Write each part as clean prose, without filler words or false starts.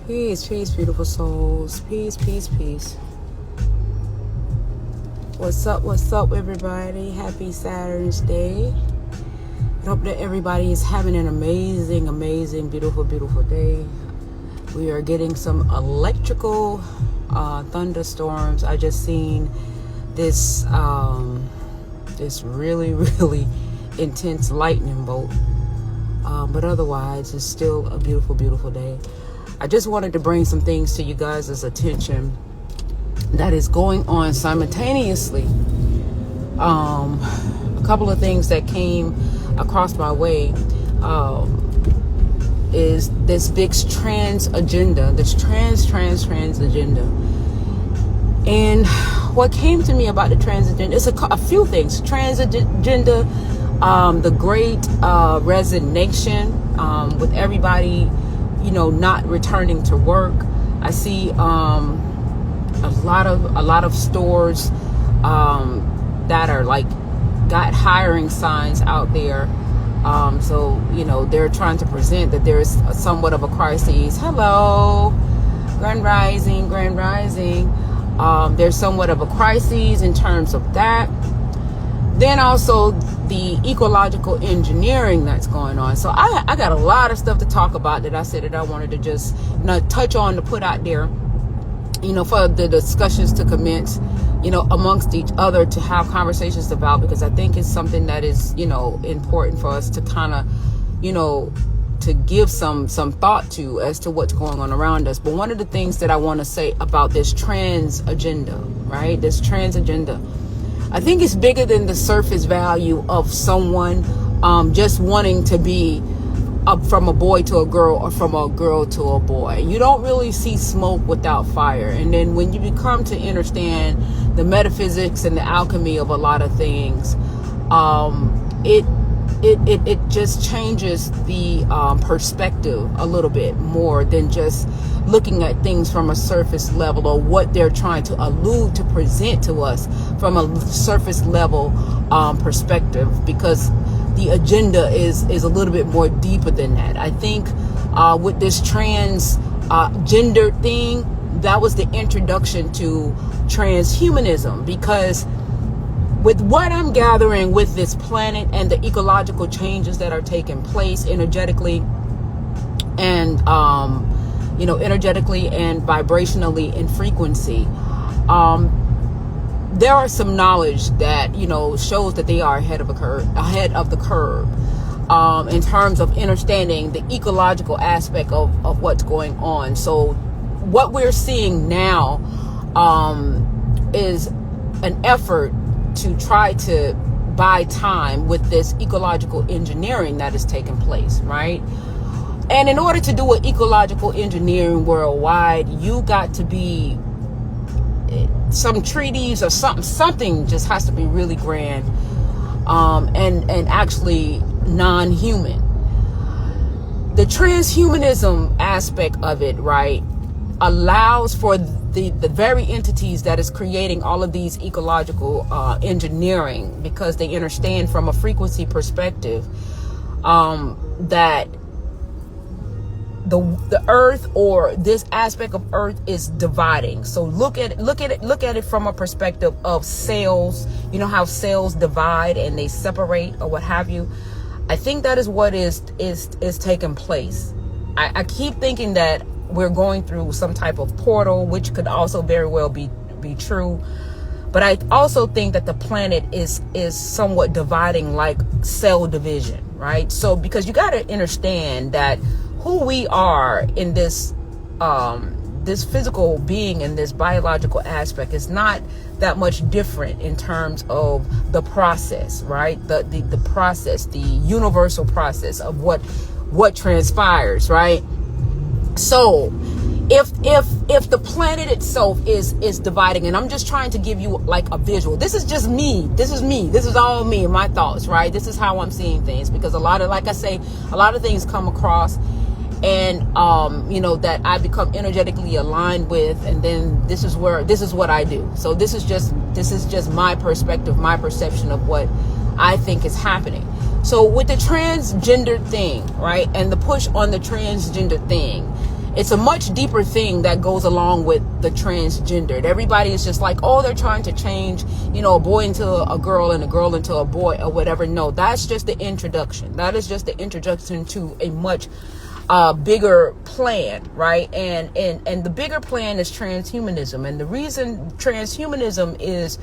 Peace, peace, beautiful souls. Peace, peace, peace. What's up, everybody? Happy Saturn's Day. I hope that everybody is having an amazing, amazing, beautiful, beautiful day. We are getting some electrical thunderstorms. I just seen this really, really intense lightning bolt. But otherwise, it's still a beautiful, beautiful day. I just wanted to bring some things to you guys' attention that is going on simultaneously. A couple of things that came across my way is this big trans agenda, this trans agenda. And what came to me about the trans agenda is a few things. Trans agenda, the great resignation with everybody, not returning to work. I see a lot of stores that are got hiring signs out there. So they're trying to present that there's somewhat of a crisis. Hello, Grand Rising. There's somewhat of a crisis in terms of that. Then also the ecological engineering that's going on. So I got a lot of stuff to talk about that I said that I wanted to just touch on, to put out there, for the discussions to commence, amongst each other, to have conversations about, because I think it's something that is, important for us to kind of, to give some thought to as to what's going on around us. But one of the things that I want to say about this trans agenda, right? This trans agenda, I think it's bigger than the surface value of someone just wanting to be from a boy to a girl, or from a girl to a boy. You don't really see smoke without fire. And then when you become to understand the metaphysics and the alchemy of a lot of things, it just changes the perspective a little bit more than just looking at things from a surface level, or what they're trying to allude to present to us from a surface level perspective, because the agenda is a little bit more deeper than that. I think with this trans gender thing, that was the introduction to transhumanism, because with what I'm gathering with this planet and the ecological changes that are taking place energetically and vibrationally in frequency, there are some knowledge that shows that they are ahead of the curve in terms of understanding the ecological aspect of what's going on. So what we're seeing now is an effort to try to buy time with this ecological engineering that is taking place, right? And in order to do an ecological engineering worldwide, you got to be some treaties or something just has to be really grand and actually non-human. The transhumanism aspect of it, right, allows for the very entities that is creating all of these ecological engineering, because they understand from a frequency perspective that the earth, or this aspect of earth, is dividing. So look at it from a perspective of cells. You know how cells divide and they separate or what have you. I think that is what is taking place. I keep thinking that we're going through some type of portal, which could also very well be true. But I also think that the planet is somewhat dividing, like cell division, right? So because you got to understand that who we are in this physical being, in this biological aspect, is not that much different in terms of the process, right? The process, the universal process of what transpires, right? So if the planet itself is dividing, and I'm just trying to give you like a visual. This is just me. This is all me and my thoughts, right? This is how I'm seeing things, because a lot of things come across, and that I become energetically aligned with, and then this is what I do. So this is just my perspective, my perception of what I think is happening. So with the transgender thing, right, and the push on the transgender thing, It's a much deeper thing that goes along with the transgendered. Everybody is just like, oh, they're trying to change, a boy into a girl and a girl into a boy or whatever. No, that's just the introduction. That is just the introduction to a much bigger plan, right? And the bigger plan is transhumanism. And the reason transhumanism is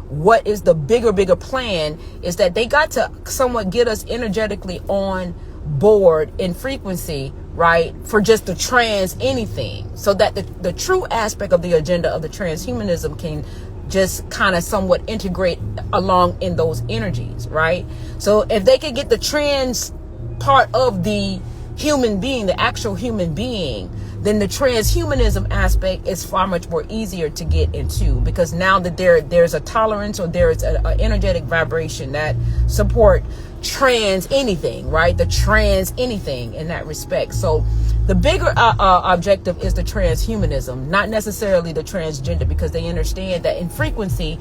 what is the bigger plan is that they got to somewhat get us energetically on board in frequency, right, for just the trans anything, so that the true aspect of the agenda of the transhumanism can just kind of somewhat integrate along in those energies, right? So if they could get the trans part of the human being, the actual human being, then the transhumanism aspect is far much more easier to get into, because now that there's a tolerance, or there's an energetic vibration that support trans anything, right? The trans anything in that respect. So the bigger objective is the transhumanism, not necessarily the transgender, because they understand that in frequency,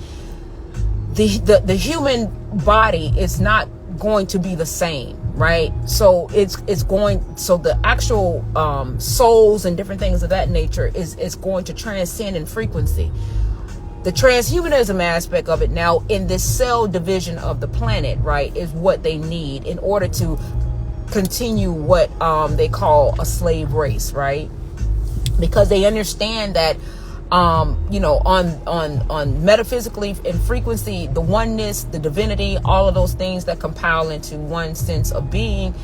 the human body is not going to be the same, right? So it's going, so the actual souls and different things of that nature is going to transcend in frequency. The transhumanism aspect of it now in this cell division of the planet, right, is what they need in order to continue what they call a slave race, right? Because they understand that on metaphysically in frequency, the oneness, the divinity, all of those things that compile into one sense of being,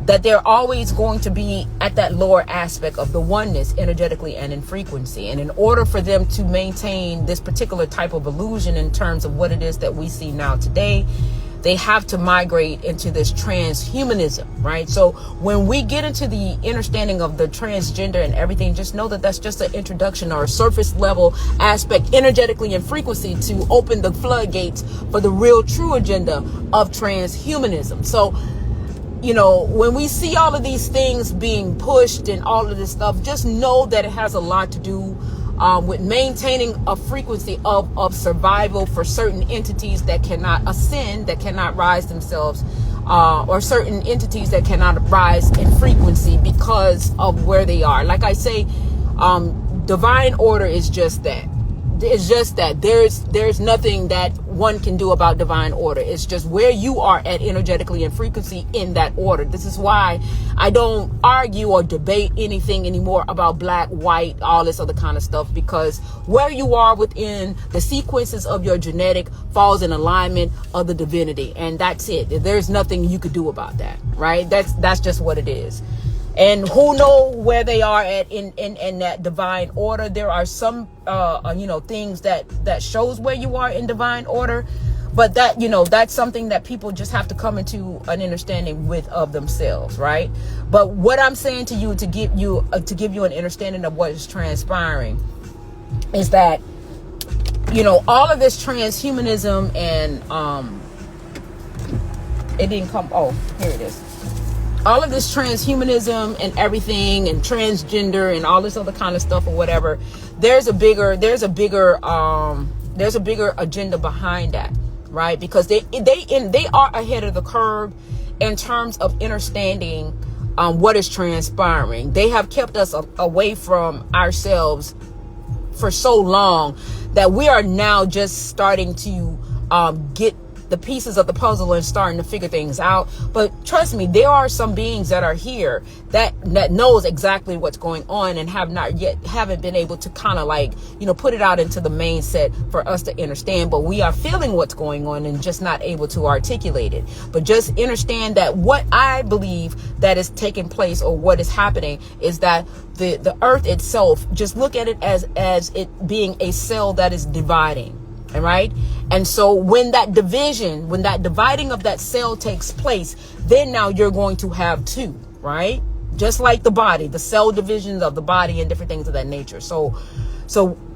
that they're always going to be at that lower aspect of the oneness energetically and in frequency. And in order for them to maintain this particular type of illusion in terms of what it is that we see now today, they have to migrate into this transhumanism, right? So when we get into the understanding of the transgender and everything, just know that that's just an introduction or a surface level aspect energetically and frequency to open the floodgates for the real true agenda of transhumanism. So when we see all of these things being pushed and all of this stuff, just know that it has a lot to do with maintaining a frequency of survival for certain entities that cannot ascend, that cannot rise themselves, or certain entities that cannot rise in frequency because of where they are. Like I say, divine order is just that. It's just that there's nothing that one can do about divine order. It's just where you are at energetically and frequency in that order. This is why I don't argue or debate anything anymore about black, white, all this other kind of stuff, because where you are within the sequences of your genetic falls in alignment of the divinity, and that's it. There's nothing you could do about that, right? That's just what it is. And who know where they are at in that divine order. There are some things that shows where you are in divine order, but that that's something that people just have to come into an understanding of themselves, right? But what I'm saying to you to give you an understanding of what is transpiring is that all of this transhumanism and it didn't come. Oh, here it is. All of this transhumanism and everything and transgender and all this other kind of stuff or whatever, there's a bigger agenda behind that, right? Because they are ahead of the curve in terms of understanding what is transpiring. They have kept us away from ourselves for so long that we are now just starting to get the pieces of the puzzle and starting to figure things out. But trust me, there are some beings that are here that knows exactly what's going on and haven't been able to kind of put it out into the main set for us to understand. But we are feeling what's going on and just not able to articulate it. But just understand that what I believe that is taking place, or what is happening, is that the earth itself, just look at it as it being a cell that is dividing. All right. And so when that dividing of that cell takes place, then now you're going to have two, right? Just like the body, the cell divisions of the body and different things of that nature. So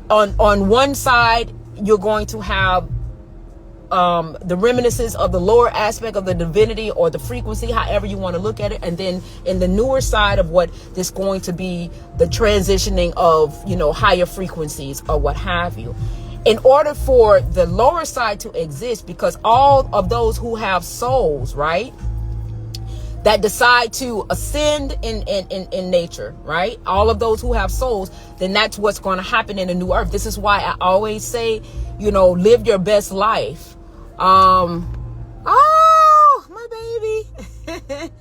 on one side, you're going to have the reminiscence of the lower aspect of the divinity or the frequency, however you want to look at it. And then in the newer side of what is going to be the transitioning of, higher frequencies or what have you. In order for the lower side to exist, because all of those who have souls, right, that decide to ascend in nature, right? All of those who have souls, then that's what's going to happen in the new earth. This is why I always say, live your best life. Oh, my baby.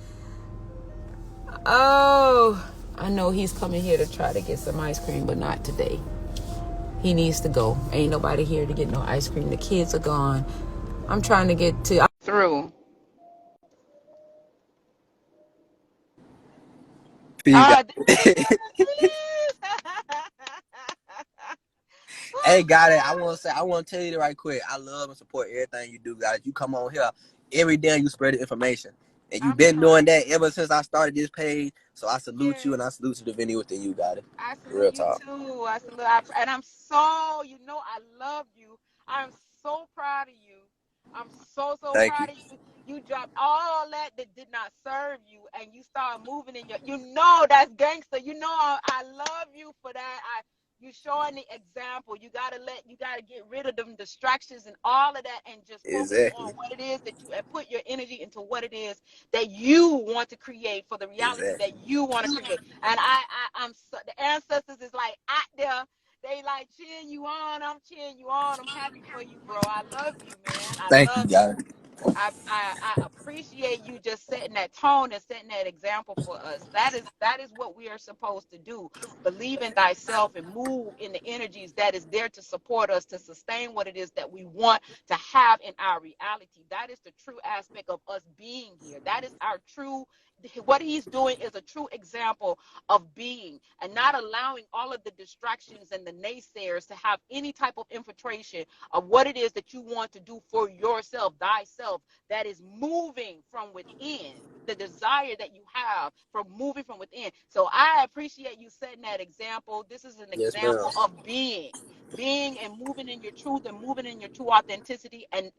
Oh, I know he's coming here to try to get some ice cream, but not today. He needs to go. Ain't nobody here to get no ice cream. The kids are gone. I'm trying to get through. Hey, got it. I want to tell you right quick. I love and support everything you do, guys. You come on here every day and you spread the information. And you've been doing that ever since I started this page. So I salute you and I salute the divinity within you, got it. I Real salute you talk. too. And I'm so, I love you. I'm so proud of you. I'm so Thank you. proud of you. You dropped all that did not serve you, and you start moving in your. That's gangster. I love you for that. You showing the example. You gotta get rid of them distractions and all of that, and just focus on what it is that you and put your energy into what it is that you want to create for the reality that you want to create. And I'm so, the ancestors is like out there. They like cheering you on. I'm cheering you on. I'm happy for you, bro. I love you, man. I Thank you, love guys. you. I appreciate you just setting that tone and setting that example for us. That is what we are supposed to do. Believe in thyself and move in the energies that is there to support us, to sustain what it is that we want to have in our reality. That is the true aspect of us being here. That is our true, what he's doing is a true example of being, and not allowing all of the distractions and the naysayers to have any type of infiltration of what it is that you want to do for yourself, thyself, that is moving from within, the desire that you have from moving from within. So I appreciate you setting that example. This is an example of being and moving in your truth and moving in your true authenticity, and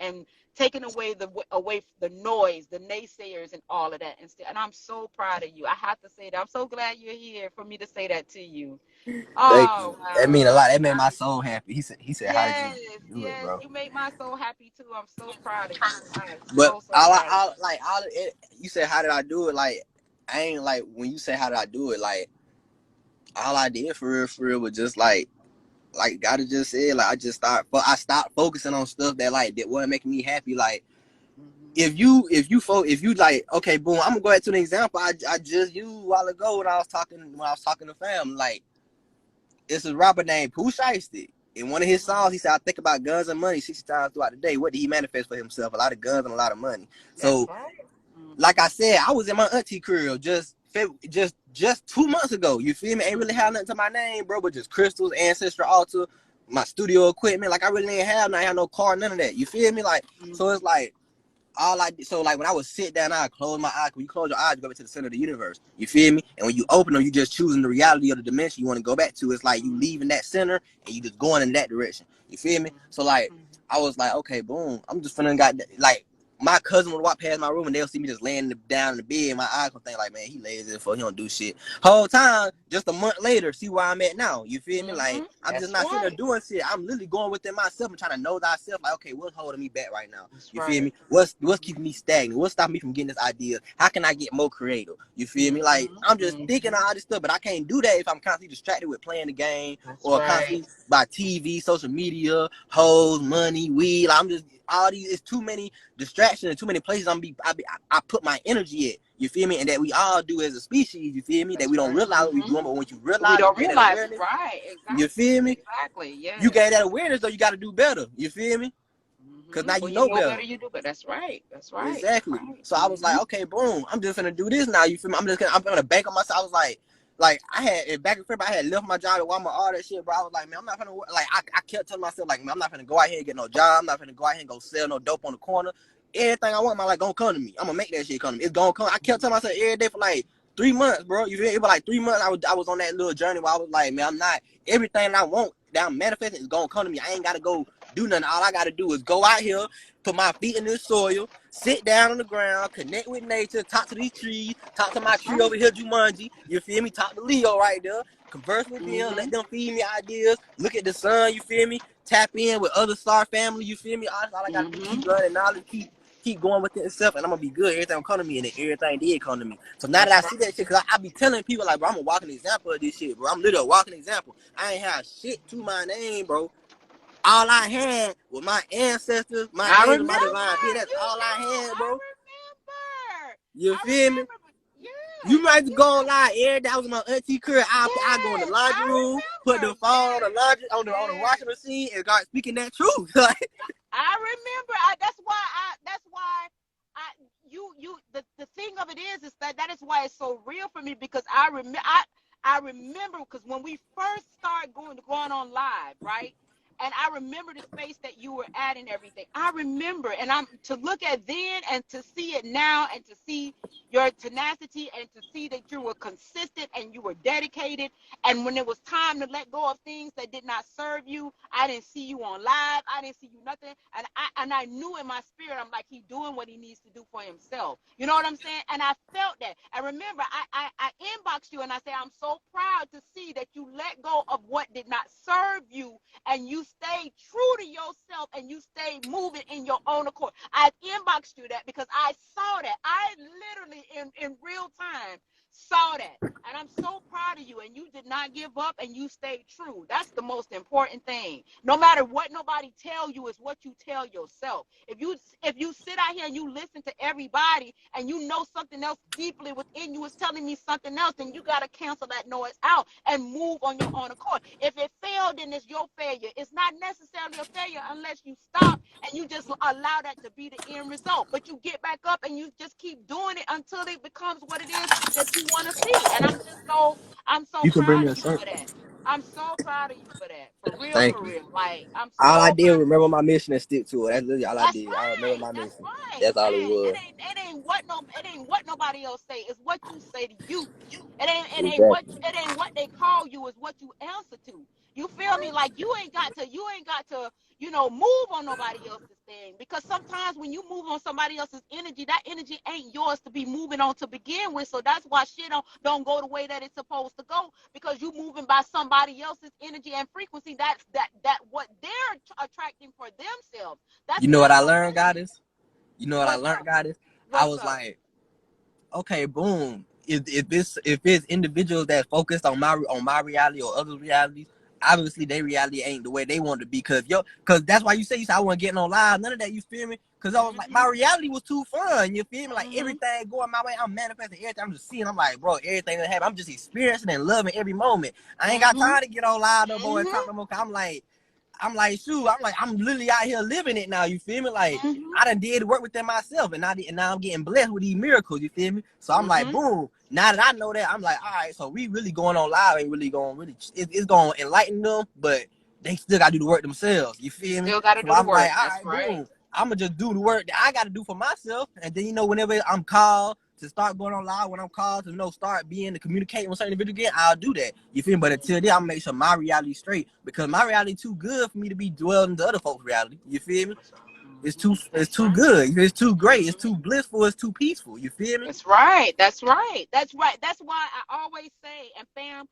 taking away the noise, the naysayers, and all of that. And I'm so proud of you. I have to say that. I'm so glad you're here for me to say that to you. Thank you. Oh, That wow. mean a lot. That made my soul happy. He said, how did Yes, you do it, yes. bro? You make my soul happy too. I'm so proud of you. I am But so proud of you. you said, how did I do it? Like, I ain't like, when you say, how did I do it? Like, all I did for real was just like God just said, like, I stopped focusing on stuff that wasn't making me happy. Like, if you like, okay, boom, I'm gonna go back to an example I just used a while ago when I was talking to fam. Like, it's a rapper named Pooh Shiesty. In one of his songs, he said, I think about guns and money 60 times throughout the day. What did he manifest for himself? A lot of guns and a lot of money. So, like I said, I was in my auntie crib just 2 months ago. You feel me? Ain't really have nothing to my name, bro, but just crystals, ancestral altar, my studio equipment. Like, I really ain't have nothing. I had no car, none of that. You feel me? Like, so it's like, so like when I would sit down, I close my eyes. When you close your eyes, you go back to the center of the universe. You feel me? And when you open them, you just choosing the reality of the dimension you want to go back to. It's like you leaving that center and you just going in that direction. You feel me? So like, I was like, okay, boom. I'm just finna like, my cousin would walk past my room and they'll see me just laying down in the bed. And my eyes would think like, man, he lazy as fuck. He don't do shit. Whole time, just a month later, see where I'm at now. You feel me? Like, I'm just not sitting there doing shit. I'm literally going within myself and trying to know thyself. Like, okay, what's holding me back right now? You feel me? What's keeping me stagnant? What's stopping me from getting this idea? How can I get more creative? You feel me? Like, I'm just thinking all this stuff, but I can't do that if I'm constantly distracted with playing the game or constantly by TV, social media, hoes, money, weed. Like, I'm just all these. It's too many distractions and too many places I put my energy at. You feel me? And that we all do as a species. You feel me? That we don't realize what we're doing, but when you realize, you get that awareness. Exactly. You feel me? Exactly. Yeah. You get that awareness, though. You got to do better. You feel me? Because now you know better. You do, but that's right. That's right. Exactly. So I was like, okay, boom. I'm just gonna do this now. You feel me? I'm gonna bank on myself. I was like I had back in February, I had left my job at Walmart, all that shit, bro. I was like, man, I'm not gonna like. I kept telling myself, like, man, I'm not gonna go out here and get no job. I'm not gonna go out here and go sell no dope on the corner. Everything I want in my life gonna come to me. I'm gonna make that shit come to me. It's gonna come. I kept telling myself every day for like 3 months, bro. You feel me? It was like 3 months. I was on that little journey where I was like, man, I'm not everything I want that I'm manifesting is gonna come to me. I ain't gotta go do nothing. All I gotta do is go out here, put my feet in this soil, sit down on the ground, connect with nature, talk to these trees, talk to my tree over here, Jumanji. You feel me? Talk to Leo right there. Converse with them, let them feed me ideas. Look at the sun, you feel me? Tap in with other star family, you feel me? All I gotta do, keep learning knowledge, keep going with itself, and I'm gonna be good. Everything will come to me, and then everything did come to me. So now that I see that shit, cause I be telling people like, bro, I'm a walking example of this shit, bro. I'm literally a walking example. I ain't have shit to my name, bro. All I had was my ancestors, my angel, my divine being. That's all I had, bro. You feel me? You might go online every day. I was in my auntie crib. I go in the laundry room, put the phone on the laundry on the washing machine, and start speaking that truth. Like, I remember. That's why the thing of it is that is why it's so real for me, because I remember because when we first started going on live, right? And I remember the space that you were at and everything. I remember, and I'm to look at then and to see it now, and to see your tenacity, and to see that you were consistent and you were dedicated. And when it was time to let go of things that did not serve you, I didn't see you on live. I didn't see you nothing. And I knew in my spirit, I'm like, he's doing what he needs to do for himself. You know what I'm saying? And I felt that. And remember, I inboxed you and I said, I'm so proud to see that you let go of what did not serve you, and you stayed true to yourself, and you stayed moving in your own accord. I inboxed you that because I saw that. I literally in real time saw that. And I'm so proud of you. And you did not give up, and you stayed true. That's the most important thing. No matter what nobody tell you, is what you tell yourself. If you sit out here and you listen to everybody, and you know something else deeply within you is telling me something else, then you got to cancel that noise out and move on your own accord. If it failed, then it's your failure. It's not necessarily a failure unless you stop and you just allow that to be the end result. But you get back up and you just keep doing it until it becomes what it is that you want to see. And I'm so you can bring proud me of a you shirt. for that. I'm so proud of you for that. For real, Thank for you. real. Like, I'm All I so did was proud. remember my mission and stick to it. That's literally all I That's did. I remember right. my That's mission. right. That's all it was. It ain't what nobody else say. It's what you say to you. Exactly. It ain't what they call you. Is what you answer to. You feel me? Like you ain't got to move on nobody else's thing, because sometimes when you move on somebody else's energy, that energy ain't yours to be moving on to begin with. So that's why shit don't go the way that it's supposed to go, because you moving by somebody else's energy and frequency. That's that what they're attracting for themselves. That's You know what not I your learned, energy. Goddess? You know what I What's learned, up? Goddess? I What's was up? like, okay, boom. If it's individuals that focused on my reality or others' realities, obviously their reality ain't the way they want to be. Cause that's why you say I wasn't getting on live. None of that, you feel me? Cause I was like, Mhm. my reality was too fun. You feel me? Like Mhm. everything going my way. I'm manifesting everything. I'm just seeing. I'm like, bro, everything that happen. I'm just experiencing and loving every moment. I ain't got Mhm. time to get on live no more and talk Mhm. no more. I'm like, shoot, I'm literally out here living it now. You feel me? Like, Mhm. I done did work within myself, and now I'm getting blessed with these miracles. You feel me? So I'm like, Mhm. boom. Now that I know that, I'm like, all right. So we really going on live, ain't really going it's going to enlighten them, but they still got to do the work themselves. You feel me? Still got to So do the I'm like, work. all That's right, right. boom. I'm gonna just do the work that I got to do for myself, and then whenever I'm called to start going on live, when I'm called to start being to communicate with certain individuals again, I'll do that. You feel me? But until then, I'm gonna make sure my reality is straight, because my reality too good for me to be dwelling into other folks' reality. You feel me? It's That's too right. good. It's too great. It's Mhm. too blissful. It's too peaceful. You feel me? That's right. That's right. That's right. That's why I always say, and fam,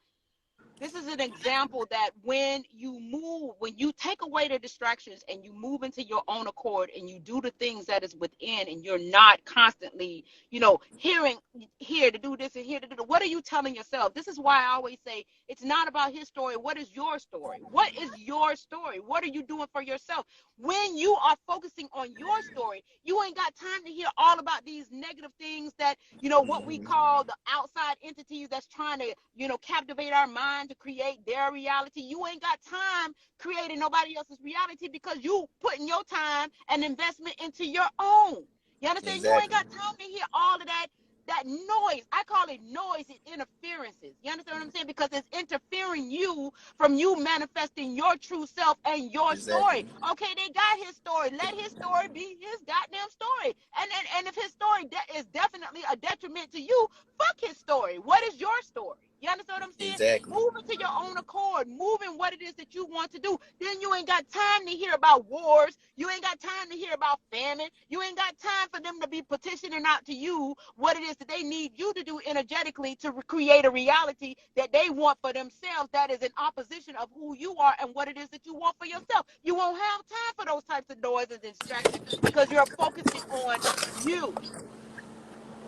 this is an example that when you take away the distractions and you move into your own accord and you do the things that is within, and you're not constantly, hearing here to do this and here to do that. What are you telling yourself? This is why I always say it's not about his story. What is your story? What is your story? What are you doing for yourself? When you are focusing on your story, you ain't got time to hear all about these negative things that, what we call the outside entities that's trying to, captivate our mind to create their reality. You ain't got time creating nobody else's reality, because you putting your time and investment into your own. You understand? You ain't Exactly. got time to hear all of that noise. I call it noise. It's interferences. You understand what I'm saying? Because it's interfering you from you manifesting your true self and your story. Exactly. Okay, they got his story. Let his story be his goddamn story. And if his story is definitely a detriment to you, fuck his story. What is your story? You understand what I'm saying? Exactly. Move into your own accord. Move in what it is that you want to do. Then you ain't got time to hear about wars. You ain't got time to hear about famine. You ain't got time for them to be petitioning out to you what it is that they need you to do energetically to create a reality that they want for themselves, that is in opposition of who you are and what it is that you want for yourself. You won't have time for those types of noises and distractions, because you're focusing on on you.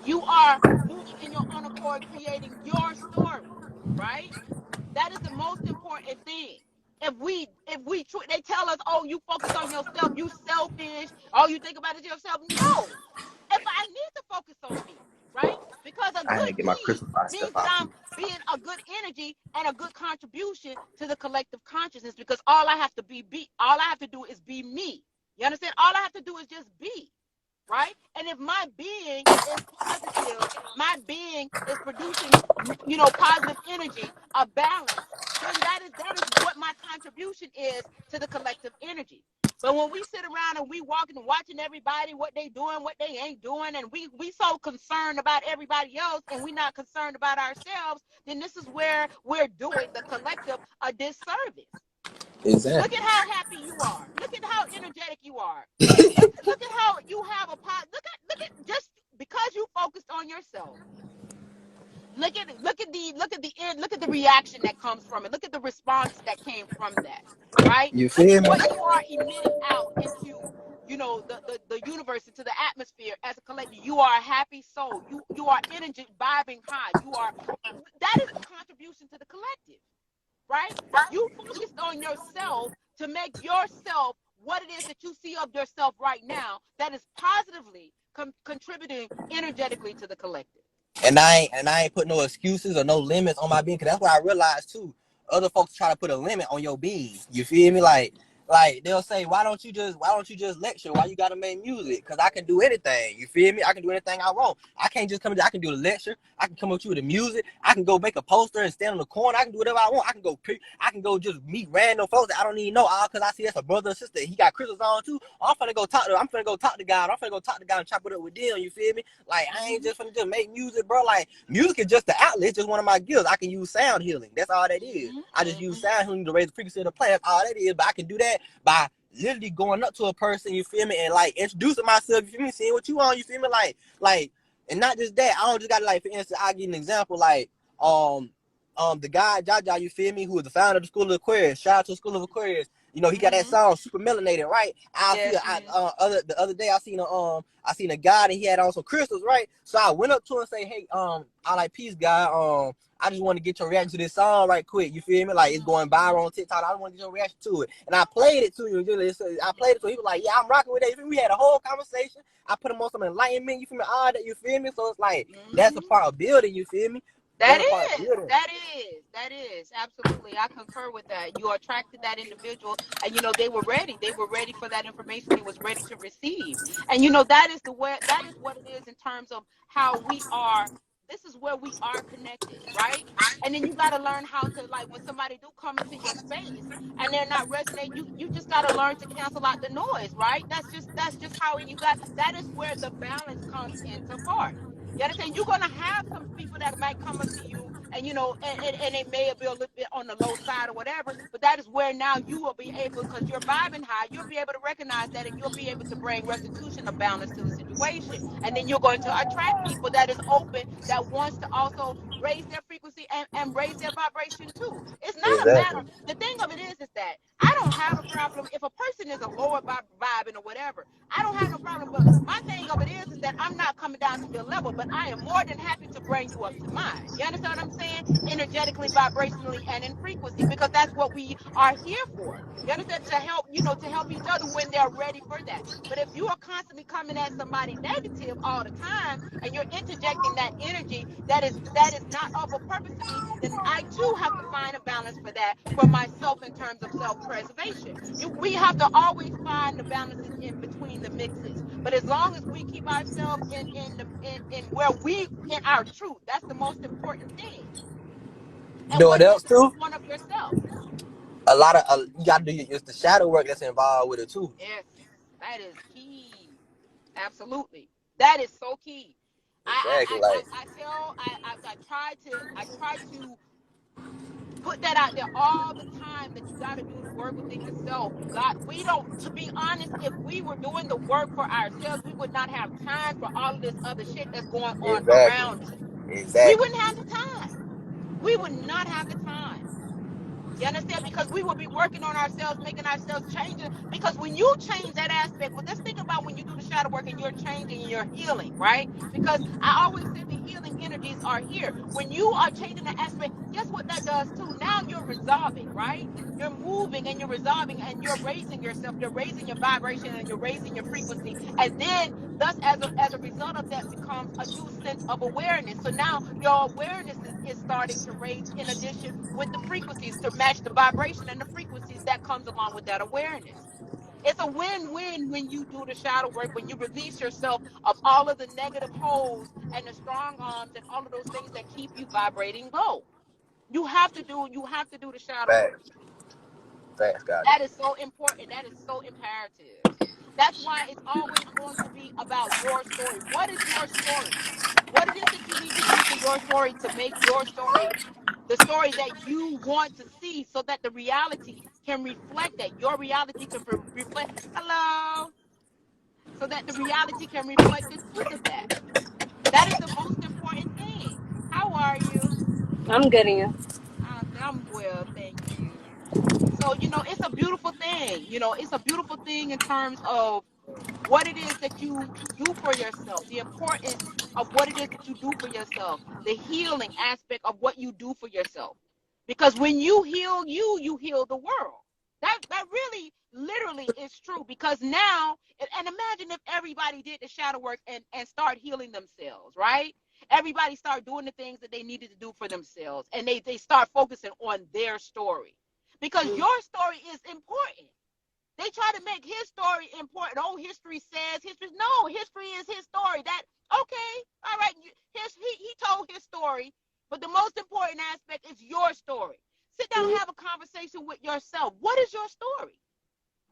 You are moving in your own accord, creating your story, right? That is the most important thing. They tell us, oh, you focus on yourself, you selfish, all you think about is yourself. No, if I need to focus on me, right? Because a I had good to get my me crucified stuff means that out I'm too. being a good energy and a good contribution to the collective consciousness. Because all I have to all I have to do is be me. You understand? All I have to do is just be, right? And if my being is positive, my being is producing, positive energy, a balance, then that is what my contribution is to the collective energy. But when we sit around and we walking and watching everybody, what they doing, what they ain't doing, and we so concerned about everybody else and we not concerned about ourselves, then this is where we're doing the collective a disservice. Look at Exactly. how happy you are. Look at how energetic you are. Look at how you have a pot. Look at just because you focused on yourself. Look at the reaction that comes from it. Look at the response that came from that. Right? You Look at feel me? what you are emitting out into the universe, into the atmosphere as a collective. You are a happy soul. You are energy vibing high. That is a contribution to the collective, right? You focused on yourself to make yourself what it is that you see of yourself right now that is positively contributing energetically to the collective. And I ain't put no excuses or no limits on my being, cause that's what I realized too. Other folks try to put a limit on your being. You feel me? Like they'll say, why don't you just lecture? Why you gotta make music? Cause I can do anything. You feel me? I can do anything I want. I can't just come in. I can do the lecture. I can come up to you with the music. I can go make a poster and stand on the corner. I can do whatever I want. I can go just meet random folks that I don't even know. All cause I see that's a brother or sister. He got crystals on too. I'm finna go talk to God. I'm finna go talk to God and chop it up with them. You feel me? Like I ain't just finna just make music, bro. Like music is just the outlet. It's just one of my gifts. I can use sound healing. That's all that is. I just use sound healing to raise the frequency of the plant. That's all that is. But I can do that by literally going up to a person, you feel me, and like introducing myself, you feel me, seeing what you on, you feel me, like, and not just that. I don't just got to, like, for instance, I'll give you an example, like, the guy Jaja, you feel me, who is the founder of the School of Aquarius. Shout out to the School of Aquarius. You know, he got that song Super Melanated, right? Yes. The other day I seen a guy and he had on some crystals, right? So I went up to him and say, hey, I like peace, guy. I just want to get your reaction to this song right quick. You feel me? Like it's going viral on TikTok. I just want to get your reaction to it. And I played it to him. I played it to him. He was like, yeah, I'm rocking with that. You feel me? We had a whole conversation. I put him on some enlightenment. You feel me? All that. You feel me? So it's like that's a part of building. You feel me? That That's a part of building. is absolutely. I concur with that. You attracted that individual, and they were ready. They were ready for that information. They was ready to receive. And that is the way. That is what it is in terms of how we are. This is where we are connected, right? And then you got to learn how to, like, when somebody do come into your space and they're not resonating, you just got to learn to cancel out the noise, right? That's just how you got. That is where the balance comes into part. You understand? You're gonna have some people that might come up to you, and and they may be a little bit on the low side or whatever. But that is where now you will be able, because you're vibing high, you'll be able to recognize that, and you'll be able to bring restitution of balance to the situation. And then you're going to attract people that is open, that wants to also raise their frequency and raise their vibration too. It's not a matter. Exactly. The thing of it is that I don't have a problem if a person is a lower vibing or whatever. I don't have no problem. But my thing of it is that I'm not coming down to your level, but I am more than happy to bring you up to mine. You understand what I'm saying? Energetically, vibrationally, and in frequency, because that's what we are here for. You understand? To help each other when they're ready for that. But if you are constantly coming at somebody negative all the time, and you're interjecting that energy that is not of a purpose to me, then I too have to find a balance for that for myself in terms of self-preservation. We have to always find the balances in between the mixes. But as long as we keep ourselves in where we in our truth, that's the most important thing. You And know what what is it else that you too? want of yourself? A lot of you got to do it's the shadow work that's involved with it too. Yes, that is key. Absolutely, that is so key. Exactly. Like I try to put that out there all the time, that you got to do the work within yourself. We don't, to be honest, if we were doing the work for ourselves, we would not have time for all of this other shit that's going on exactly. around us. We Exactly. wouldn't have the time. We would not have the time. You understand? Because we will be working on ourselves, making ourselves changing. Because when you change that aspect, well, let's think about when you do the shadow work and you're changing and you're healing, right? Because I always said the healing energies are here. When you are changing the aspect, guess what that does too? Now you're resolving, right? You're moving and you're resolving and you're raising yourself. You're raising your vibration and you're raising your frequency. And then, thus, as a result of that, becomes a new sense of awareness. So now your awareness is starting to raise in addition with the frequencies to match the vibration and the frequencies that comes along with that awareness. It's a win-win when you do the shadow work, when you release yourself of all of the negative holes and the strong arms and all of those things that keep you vibrating low. You have to do the shadow work. Facts. Facts, God. That is so important. That is so imperative. That's why it's always going to be about your story. What is your story? What it is that you need to do for your story to make your story the story that you want to see, so that the reality can reflect that. Your reality can reflect, hello, so that the reality can reflect the truth of that. That is the most important thing. How are you? I'm getting you. I'm well, thank you. So, it's a beautiful thing. It's a beautiful thing in terms of what it is that you do for yourself, the importance of what it is that you do for yourself, the healing aspect of what you do for yourself. Because when you heal you heal the world. That really literally is true. Because now, and imagine if everybody did the shadow work and start healing themselves, right? Everybody start doing the things that they needed to do for themselves, and they start focusing on their story. Because your story is important. They try to make his story important. Oh, history says history. No, history is his story. That okay, all right. He told his story, but the most important aspect is your story. Sit down and have a conversation with yourself. What is your story?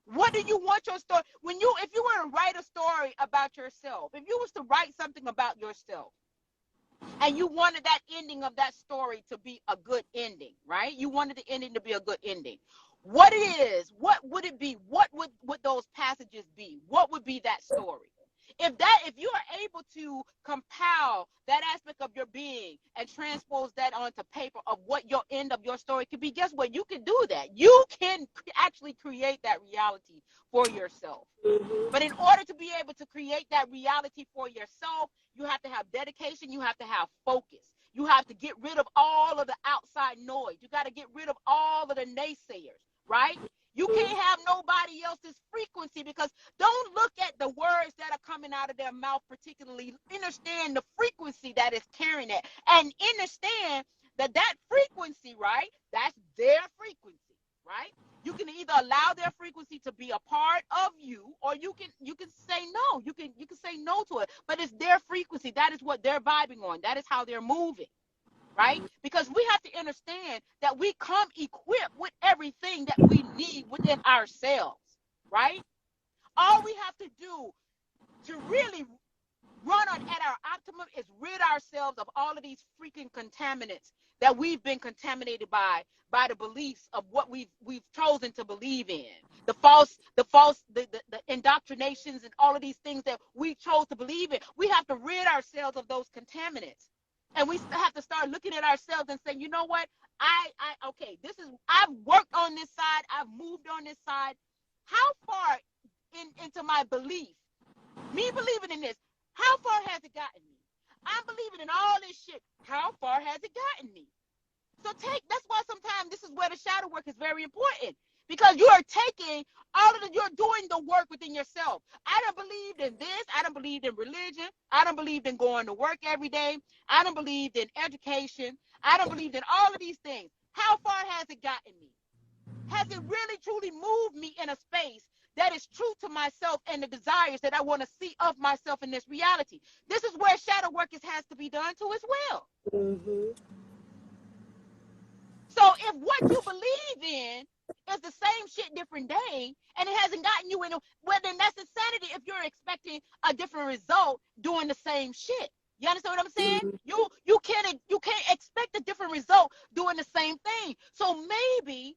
What do you want your story? If you were to write a story about yourself, if you was to write something about yourself, and you wanted that ending of that story to be a good ending, right? You wanted the ending to be a good ending. What it is, what would it be? What would those passages be? What would be that story? If you are able to compile that aspect of your being and transpose that onto paper of what your end of your story could be, guess what? You can do that. You can actually create that reality for yourself. But in order to be able to create that reality for yourself, you have to have dedication. You have to have focus. You have to get rid of all of the outside noise. You got to get rid of all of the naysayers, right? You can't have nobody else's frequency, because don't look at the words that are coming out of their mouth particularly. Understand the frequency that is carrying it, and understand that frequency, right? That's their frequency, right? You can either allow their frequency to be a part of you, or you can say no. You can say no to it. But it's their frequency. That is what they're vibing on. That is how they're moving, right? Because we have to understand that we come equipped with everything that we need within ourselves, right? All we have to do to really run at our optimum is rid ourselves of all of these freaking contaminants that we've been contaminated by the beliefs of what we've chosen to believe in, the indoctrinations and all of these things that we chose to believe in. We have to rid ourselves of those contaminants, and we have to start looking at ourselves and saying, you know what, okay, I've worked on this side, I've moved on this side. How far into my belief, me believing in this, how far has it gotten me? I'm believing in all this shit. How far has it gotten me? So that's why sometimes this is where the shadow work is very important. Because you are taking you're doing the work within yourself. I don't believe in this. I don't believe in religion. I don't believe in going to work every day. I don't believe in education. I don't believe in all of these things. How far has it gotten me? Has it really truly moved me in a space that is true to myself and the desires that I want to see of myself in this reality? This is where shadow work has to be done too as well. So if what you believe in is the same shit different day, and it hasn't gotten you in, well, then that's insanity if you're expecting a different result doing the same shit. You understand what I'm saying? You can't expect a different result doing the same thing. So maybe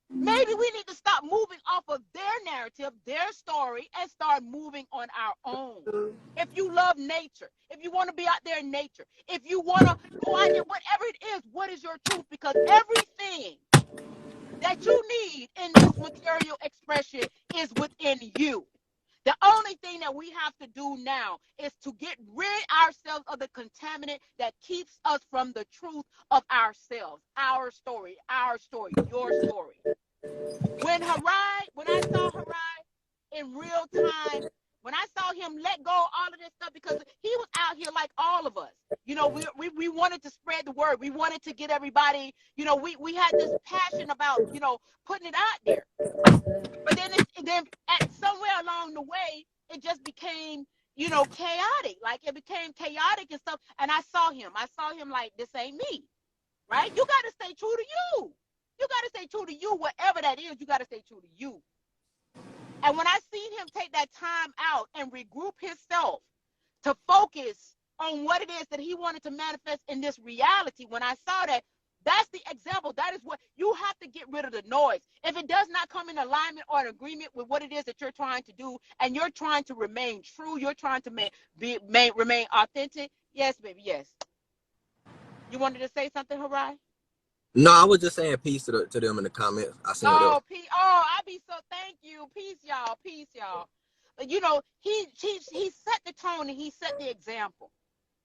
we need to stop moving off of their narrative, their story, and start moving on our own. If you love nature, if you want to be out there in nature, if you want to go out there, whatever it is, what is your truth? Because everything that you need in this material expression is within you. The only thing that we have to do now is to get rid ourselves of the contaminant that keeps us from the truth of ourselves, our story, your story. When I saw Harai in real time, when I saw him let go all of this stuff, because he was out here like all of us. You know, we wanted to spread the word. We wanted to get everybody, you know, we had this passion about, you know, putting it out there. But then at somewhere along the way, it just became, you know, chaotic. Like it became chaotic and stuff. And I saw him like, this ain't me, right? You got to stay true to you. You got to stay true to you, whatever that is. You got to stay true to you. And when I seen him take that time out and regroup himself to focus on what it is that he wanted to manifest in this reality, when I saw that, that's the example. That is what you have to get rid of the noise. If it does not come in alignment or in agreement with what it is that you're trying to do, and you're trying to remain true, you're trying to remain authentic. Yes, baby, yes. You wanted to say something, Harai? No, I was just saying peace to them in the comments. I seen it up. I be so thank you. Peace, y'all. You know, he set the tone and he set the example,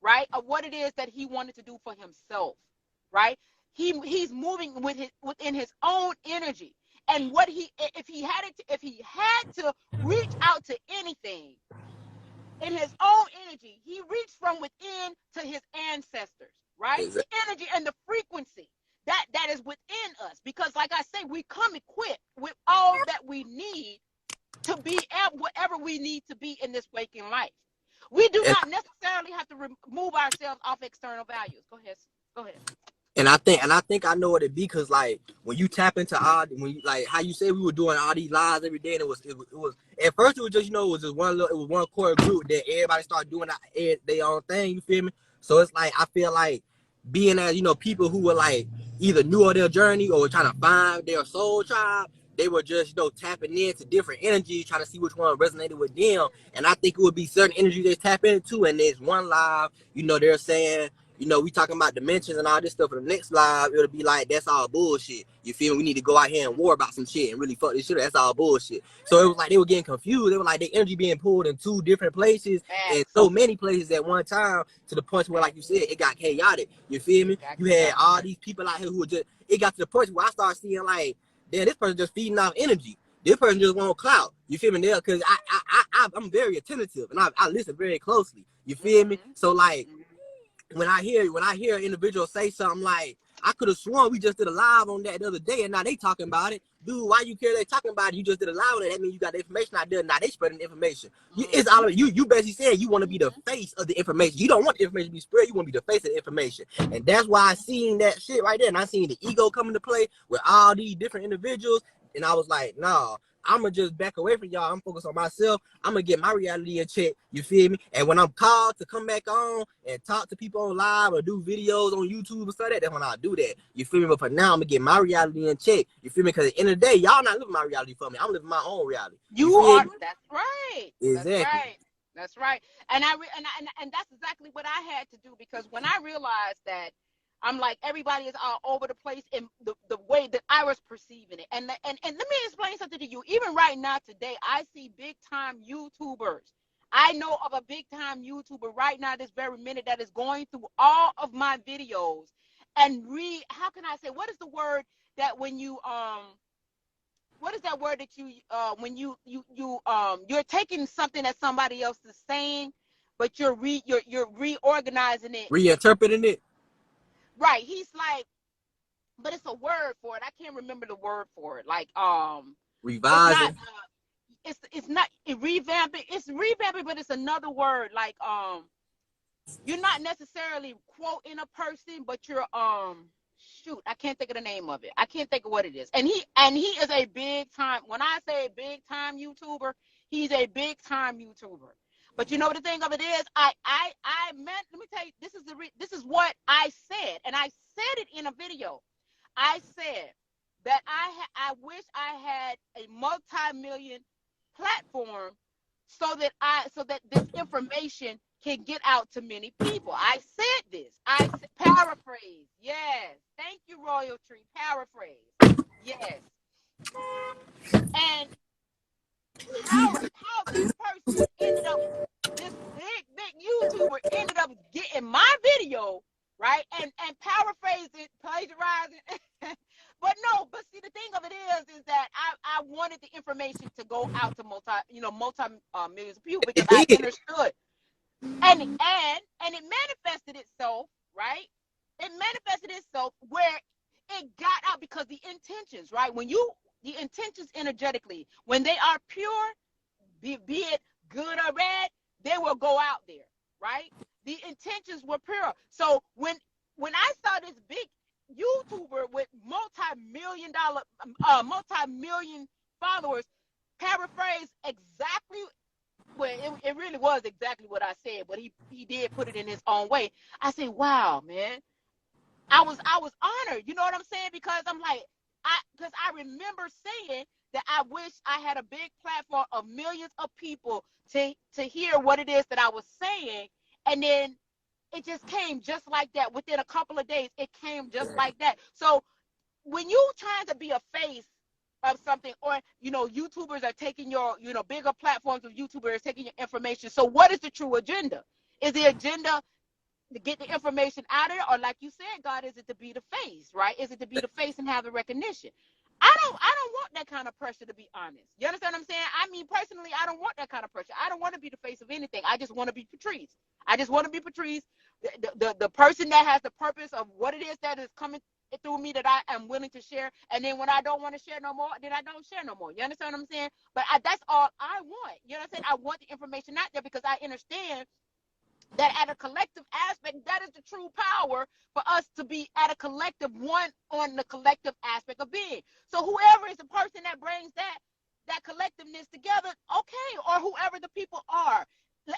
right, of what it is that he wanted to do for himself, right? He's moving within his own energy, and if he had to reach out to anything in his own energy, he reached from within to his ancestors, right? Exactly. The energy and the frequency that is within us, because like I say, we come equipped with all that we need to be at whatever we need to be in this waking life. We do not necessarily have to remove ourselves off external values. Go ahead. And I think I know what it be, because like when you tap into like how you say we were doing all these lives every day, and it was at first it was just, you know, it was just one core group that everybody started doing their own thing, you feel me? So it's like I feel like being as, you know, people who were like either new on their journey or trying to find their soul tribe, they were just, you know, tapping into different energies, trying to see which one resonated with them. And I think it would be certain energies they tap into, and there's one live, you know, they're saying, you know, we talking about dimensions and all this stuff. For the next live, it'll be like, that's all bullshit. You feel me? We need to go out here and war about some shit and really fuck this shit. That's all bullshit. So it was like they were getting confused. They were like their energy being pulled in two different places and so many places at one time, to the point where, like you said, it got chaotic. You feel me? You had all these people out here who were just, it got to the point where I started seeing like, damn, this person just feeding off energy. This person just want clout. You feel me? There, because I'm very attentive and I listen very closely. You feel me? So like, when I hear an individual say something like, I could have sworn we just did a live on that the other day, and now they talking about it. Dude, why you care they talking about it? You just did a live on it. That means you got the information out there. Now they spreading the information. It's all you basically saying you want to be the face of the information. You don't want the information to be spread. You want to be the face of the information. And that's why I seen that shit right there. And I seen the ego come into play with all these different individuals. And I was like, nah, I'ma just back away from y'all. I'm focused on myself. I'm gonna get my reality in check. You feel me? And when I'm called to come back on and talk to people on live or do videos on YouTube and stuff like that, that's when I do that. You feel me? But for now, I'm gonna get my reality in check. You feel me? Because at the end of the day, y'all not living my reality for me. I'm living my own reality. You are. That's right. Exactly. That's right. That's right. And that's exactly what I had to do, because when I realized that, I'm like, everybody is all over the place in the way that I was perceiving it. And let me explain something to you. Even right now today, I see big time YouTubers. I know of a big time YouTuber right now, this very minute, that is going through all of my videos and how can I say, what is the word that when you what is that word that you when you're taking something that somebody else is saying, but you're reorganizing it, reinterpreting it. Right. He's like, but it's a word for it. I can't remember the word for it. Like, revising. It's not revamping. It's revamping, but it's another word. Like, you're not necessarily quoting a person, but you're shoot, I can't think of the name of it. I can't think of what it is. And he is a big time. When I say big time YouTuber, he's a big time YouTuber. But you know the thing of it is, I meant, let me tell you, this is what I said, and I said it in a video. I said that I wish I had a multi-million platform so that this information can get out to many people. I said this. Paraphrase. Yes. Thank you, Royal Tree. Paraphrase. Yes. And how this person ended up, this big YouTuber ended up getting my video, right? And paraphrased it, plagiarized it. But see, the thing of it is that I wanted the information to go out to multi millions of people, because I It did. understood. And it manifested itself, right? It manifested itself where it got out, because the intentions, right? The intentions energetically, when they are pure, be it good or bad, they will go out there, right? The intentions were pure. So when I saw this big YouTuber with multi-million followers paraphrase exactly, well, it really was exactly what I said, but he did put it in his own way. I said, wow, man, I was honored. You know what I'm saying? Because I'm like, because I remember saying that I wish I had a big platform of millions of people to hear what it is that I was saying, and then it just came just like that. Within a couple of days, it came just like that. So when you trying to be a face of something, or YouTubers are taking your, bigger platforms of YouTubers taking your information. So what is the true agenda? Is the agenda to get the information out of it, or like you said, God, is it to be the face, right? Is it to be the face and have the recognition? I don't want that kind of pressure, to be honest. You understand what I'm saying? I mean, personally, I don't want that kind of pressure. I don't want to be the face of anything. I just want to be Patrice. I just want to be Patrice, the person that has the purpose of what it is that is coming through me, that I am willing to share. And then when I don't want to share no more, then I don't share no more. You understand what I'm saying? But that's all I want. You know what I'm saying? I want the information out there, because I understand that at a collective aspect, that is the true power for us to be at a collective one on the collective aspect of being. So whoever is the person that brings that collectiveness together, okay, or whoever the people are,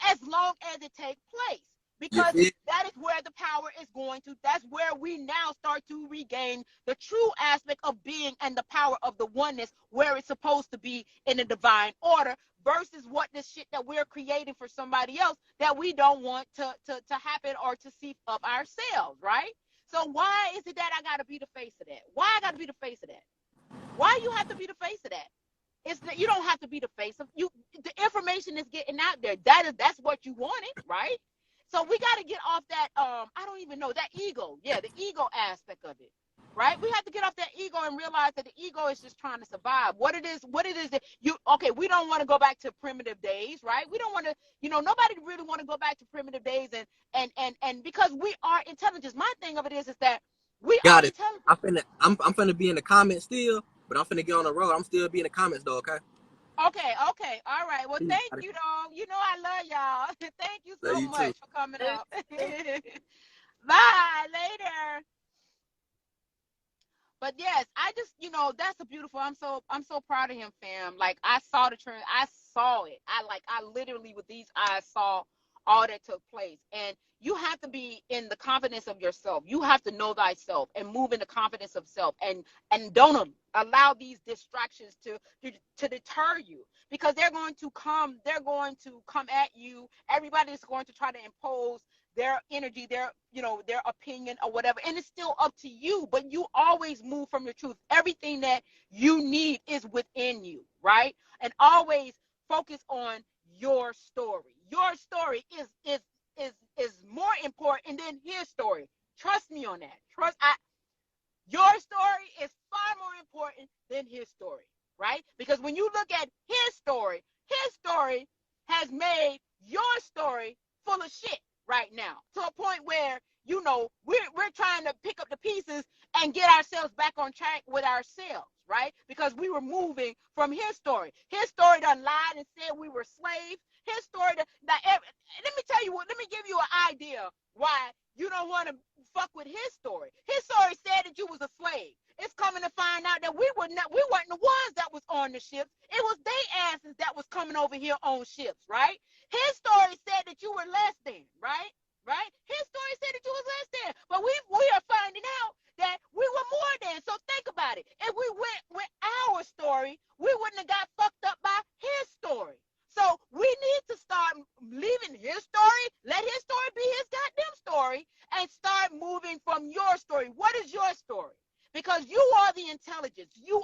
as long as it takes place. You Because feel? that is where the power is going to, that's where we now start to regain the true aspect of being, and the power of the oneness, where it's supposed to be in a divine order, versus what this shit that we're creating for somebody else that we don't want to happen, or to see of ourselves, right? So why is it that I got to be the face of that? Why I got to be the face of that? Why you have to be the face of that? It's that you don't have to be the face of you. The information is getting out there. That's what you wanted, right? So we got to get off that. I don't even know that ego. Yeah, the ego aspect of it, right? We have to get off that ego and realize that the ego is just trying to survive. What it is that you, okay, we don't want to go back to primitive days, right? We don't want to, nobody really want to go back to primitive days, and because we are intelligent. My thing of it is that we are Got it. intelligent. I'm finna be in the comments still, but I'm finna get on the road. I'm still be in the comments though, okay? Okay, all right. Well, Peace. thank you, dog. I love y'all. Thank you Love so you too. much for coming up. Bye, later. But yes, I just, that's a beautiful. I'm so proud of him, fam. Like, I saw the trend, I saw it. I literally with these eyes saw all that took place. And you have to be in the confidence of yourself. You have to know thyself and move in the confidence of self, and don't allow these distractions to deter you, because they're going to come at you. Everybody's going to try to impose their energy, their opinion or whatever. And it's still up to you, but you always move from your truth. Everything that you need is within you, right? And always focus on your story. Your story is more important than his story. Trust me on that. Your story is far more important than his story, right? Because when you look at his story has made your story full of shit right now, to a point where we're trying to pick up the pieces and get ourselves back on track with ourselves, right? Because we were moving from his story. His story done lied and said we were slaves. His story let me tell you what, let me give you an idea why you don't want to fuck with his story. His story said that you was a slave. It's coming to find out that we weren't the ones that was on the ships. It was they asses that was coming over here on ships, right? His story said that you were less than, right? Right? His story said that you was less than. But we are finding out that we were more than. So think about it. If we went with our story, we wouldn't have got fucked up by his story. So we need to start leaving his story, let his story be his goddamn story, and start moving from your story. What is your story? Because you are the intelligence. You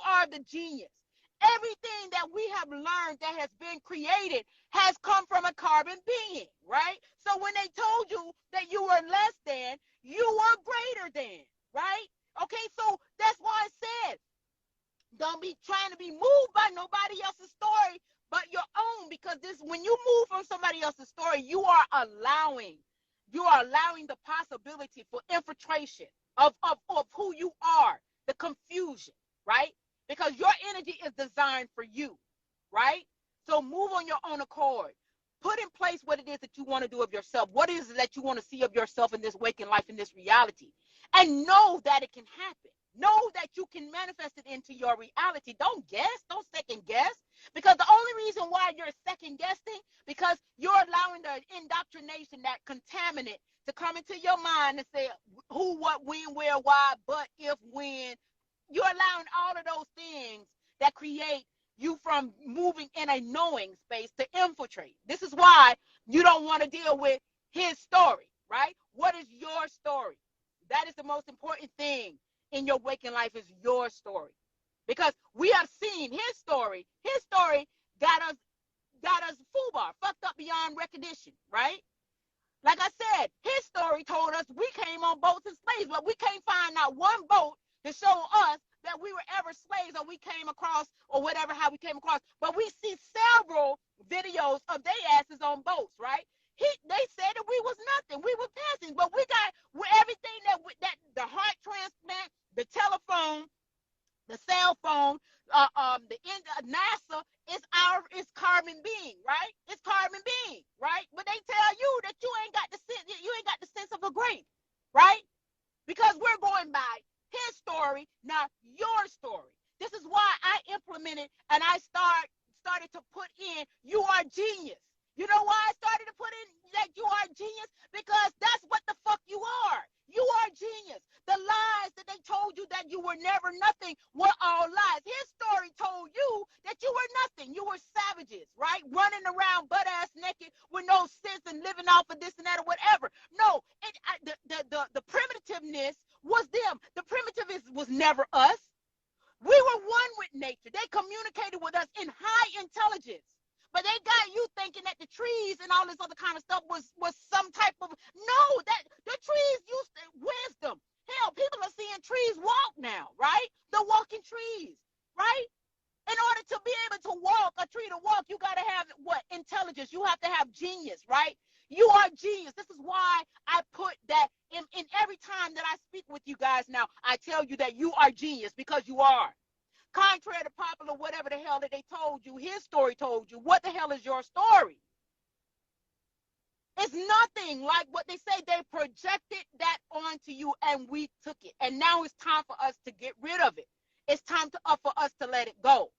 created has come from a carbon being, right? So when they told you that you were less than, you were greater than, right? Okay, so that's why I said, don't be trying to be moved by nobody else's story but your own, because this, when you move from somebody else's story, you are allowing the possibility for infiltration of who you are, the confusion, right? Because your energy is designed for you, right? So move on your own accord. Put in place what it is that you want to do of yourself. What is it that you want to see of yourself in this waking life, in this reality? And know that it can happen. Know that you can manifest it into your reality. Don't guess. Don't second guess. Because the only reason why you're second guessing, because you're allowing the indoctrination, that contaminant, to come into your mind and say who, what, when, where, why, but, if, when. You're allowing all of those things that create you from moving in a knowing space to infiltrate. This is why you don't want to deal with his story, right? What is your story? That is the most important thing in your waking life, is your story. Because we have seen his story. His story got us FUBAR, fucked up beyond recognition, right? Like I said, his story told us we came on boats as slaves, but we can't find out one boat to show us that we were ever slaves, or we came across, or whatever, how we came across. But we see several videos of their asses on boats, right? They said that we was nothing. We were peasants, but we got everything that the heart transplant, the telephone, the cell phone, NASA is carbon being, right? It's carbon being, right? But they tell you that you ain't got the sense of a grape, right? Because we're going by his story, not your story. This is why I implemented and I started to put in, you are genius. You know why I started to put in that you are genius? Because that's what the fuck you are. You are genius. The lies that they told you that you were never nothing were all lies. His story told you that you were nothing. You were savages, right? Running around butt ass naked with no sense and living off of this and that or whatever. No, the primitiveness was them. The primitiveness was never us. We were one with nature. They communicated with us in high intelligence. But they got you thinking that the trees and all this other kind of stuff was some type of, no, that the trees used to, wisdom. Hell, people are seeing trees walk now, right? They're walking trees, right? In order to be able to walk, a tree to walk, you got to have what? Intelligence. You have to have genius, right? You are genius. This is why I put that in every time that I speak with you guys now. I tell you that you are genius, because you are. Contrary to popular, whatever the hell that they told you, his story told you. What the hell is your story? It's nothing like what they say. They projected that onto you, and we took it. And now it's time for us to get rid of it. It's time for us to let it go.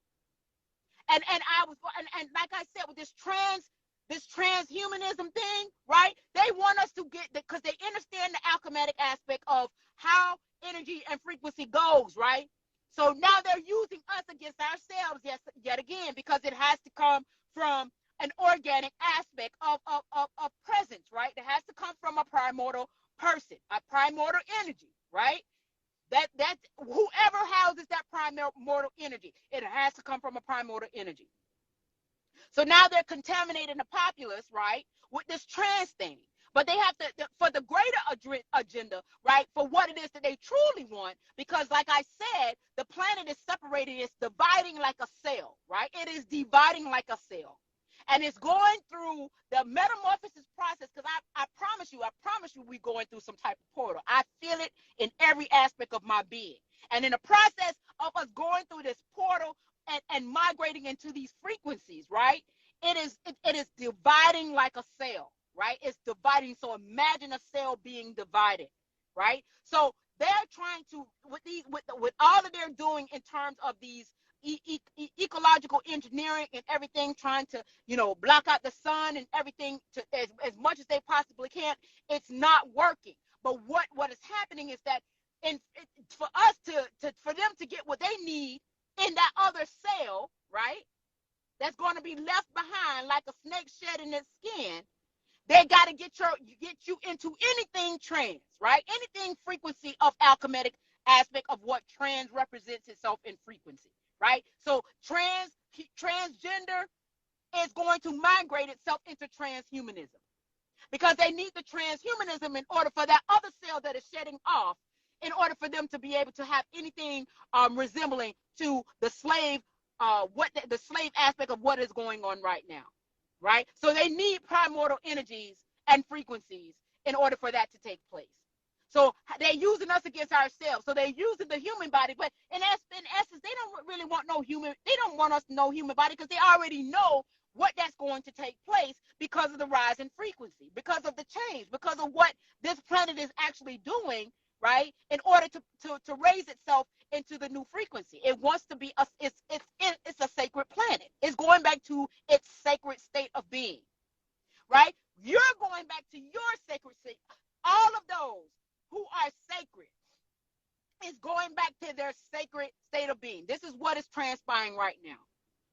And like I said, with this transhumanism thing, right? They want us to get, because they understand the alchemic aspect of how energy and frequency goes, right? So now they're using us against ourselves yet again, because it has to come from an organic aspect of presence, right? It has to come from a primordial person, a primordial energy, right? That whoever houses that primordial energy, it has to come from a primordial energy. So now they're contaminating the populace, right, with this trans thing. But they have to, for the greater agenda, right, for what it is that they truly want, because like I said, the planet is separating, it's dividing like a cell, right? It is dividing like a cell. And it's going through the metamorphosis process, because I promise you, we're going through some type of portal. I feel it in every aspect of my being. And in the process of us going through this portal and migrating into these frequencies, right, it is dividing like a cell. Right? It's dividing. So imagine a cell being divided, right? So they're trying to, with all that they're doing in terms of these ecological engineering and everything, trying to, block out the sun and everything to as much as they possibly can, it's not working. But what is happening is that for us for them to get what they need in that other cell, right? That's going to be left behind like a snake shedding its skin. They got to get you into anything trans, right? Anything frequency of alchemic aspect of what trans represents itself in frequency, right? So transgender, is going to migrate itself into transhumanism, because they need the transhumanism in order for that other cell that is shedding off, in order for them to be able to have anything resembling to the slave, the slave aspect of what is going on right now, right? So they need primordial energies and frequencies in order for that to take place. So they're using us against ourselves. So they're using the human body, but in essence, they don't really want no human. They don't want us to know human body, because they already know what that's going to take place because of the rise in frequency, because of the change, because of what this planet is actually doing, right? In order to raise itself into the new frequency, it wants to be it's a sacred planet. It's going back to its sacred state of being, right? You're going back to your sacred state. All of those who are sacred is going back to their sacred state of being. This is what is transpiring right now,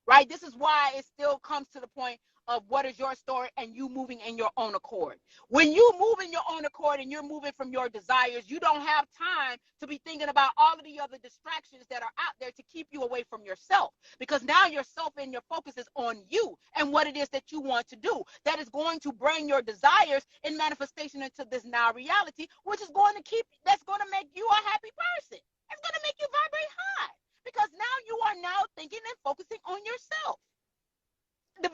right? This is why it still comes to the point of what is your story and you moving in your own accord. When you move in your own accord and you're moving from your desires, you don't have time to be thinking about all of the other distractions that are out there to keep you away from yourself, because now yourself and your focus is on you and what it is that you want to do. That is going to bring your desires in manifestation into this now reality, which is going to make you a happy person. It's going to make you vibrate high, because now you are now thinking and focusing on yourself. The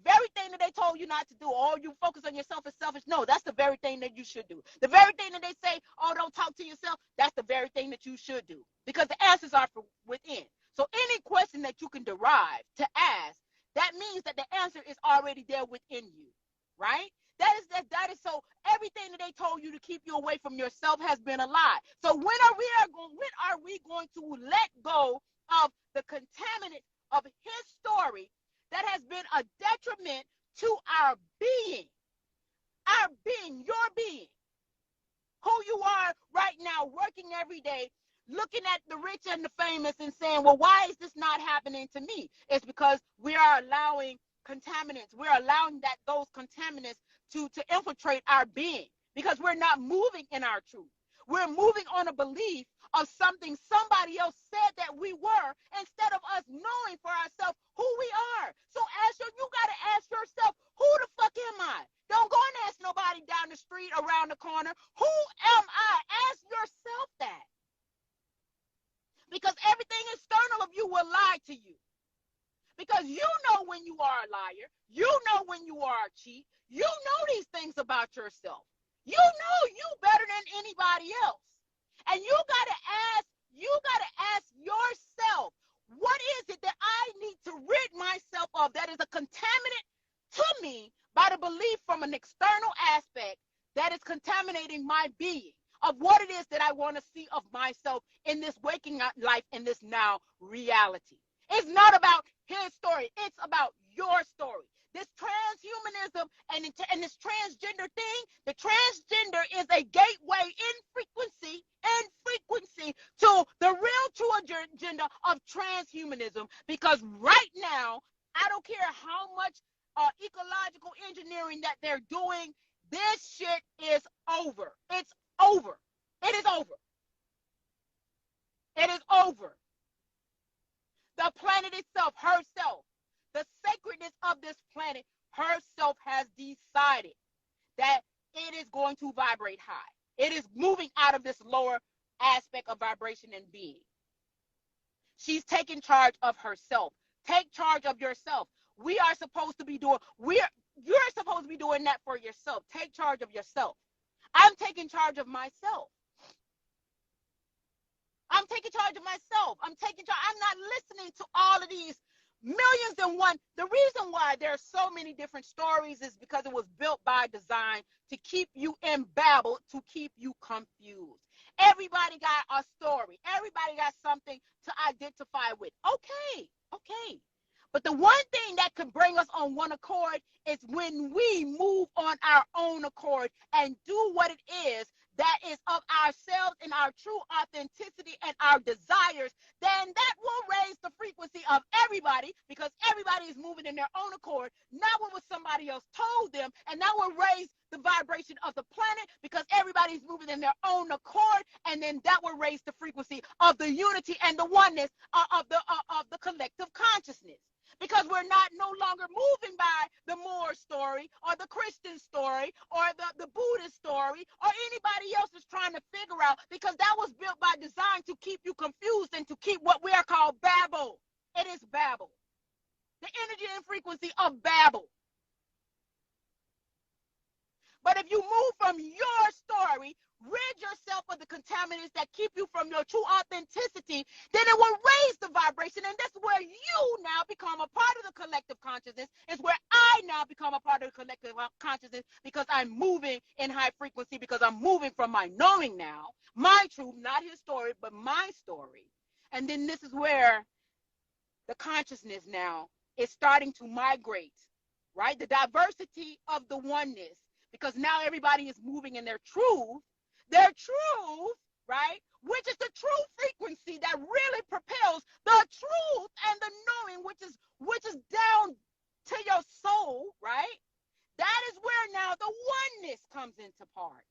very thing that they told you not to do, oh, you focus on yourself is selfish. No, that's the very thing that you should do. The very thing that they say, oh, don't talk to yourself, that's the very thing that you should do, because the answers are from within. So any question that you can derive to ask, that means that the answer is already there within you, right? That is so everything that they told you to keep you away from yourself has been a lie. So when are we going to let go of the contaminant of his story that has been a detriment to our being, your being, who you are right now, working every day, looking at the rich and the famous and saying, well, why is this not happening to me? It's because we are allowing contaminants. We're allowing those contaminants to infiltrate our being, because we're not moving in our truth. We're moving on a belief of something somebody else said that we were, instead of us knowing for ourselves who we are. So you got to ask yourself, who the fuck am I? Don't go and ask nobody down the street, around the corner. Who am I? Ask yourself that. Because everything external of you will lie to you. Because you know when you are a liar. You know when you are a cheat. You know these things about yourself. You know you better than anybody else. And you gotta ask yourself, what is it that I need to rid myself of that is a contaminant to me by the belief from an external aspect that is contaminating my being, of what it is that I want to see of myself in this waking life, in this now reality. It's not about his story. It's about your story. This transhumanism and this transgender thing, the transgender is a gateway in frequency to the real true agenda of transhumanism. Because right now, I don't care how much ecological engineering that they're doing, this shit is over. It's over. It is over. It is over. The planet itself, herself, the sacredness of this planet herself has decided that it is going to vibrate high. It is moving out of this lower aspect of vibration and being. She's taking charge of herself. Take charge of yourself. You're supposed to be doing that for yourself. Take charge of yourself. I'm taking charge of myself. I'm taking charge of myself. I'm not listening to all of these millions and one. The reason why there are so many different stories is because it was built by design to keep you embabbled, to keep you confused. Everybody got a story. Everybody got something to identify with. Okay. But the one thing that could bring us on one accord is when we move on our own accord and do what it is that is of ourselves and our true authenticity and our desires, then that will raise the frequency of everybody, because everybody is moving in their own accord, not what somebody else told them, and that will raise the vibration of the planet because everybody's moving in their own accord, and then that will raise the frequency of the unity and the oneness of the collective consciousness. because we're no longer moving by the Moor story or the Christian story or the Buddhist story or anybody else is trying to figure out, because that was built by design to keep you confused and to keep what we are called Babel. It is Babel. The energy and frequency of Babel. But if you move from your story, rid yourself of the contaminants that keep you from your true authenticity, then it will raise the vibration. And that's where you now become a part of the collective consciousness. It's where I now become a part of the collective consciousness, because I'm moving in high frequency, because I'm moving from my knowing now, my truth, not his story, but my story. And then this is where the consciousness now is starting to migrate, right? The diversity of the oneness, because now everybody is moving in their truth, right? Which is the true frequency that really propels the truth and the knowing, which is down to your soul, right? That is where now the oneness comes into part.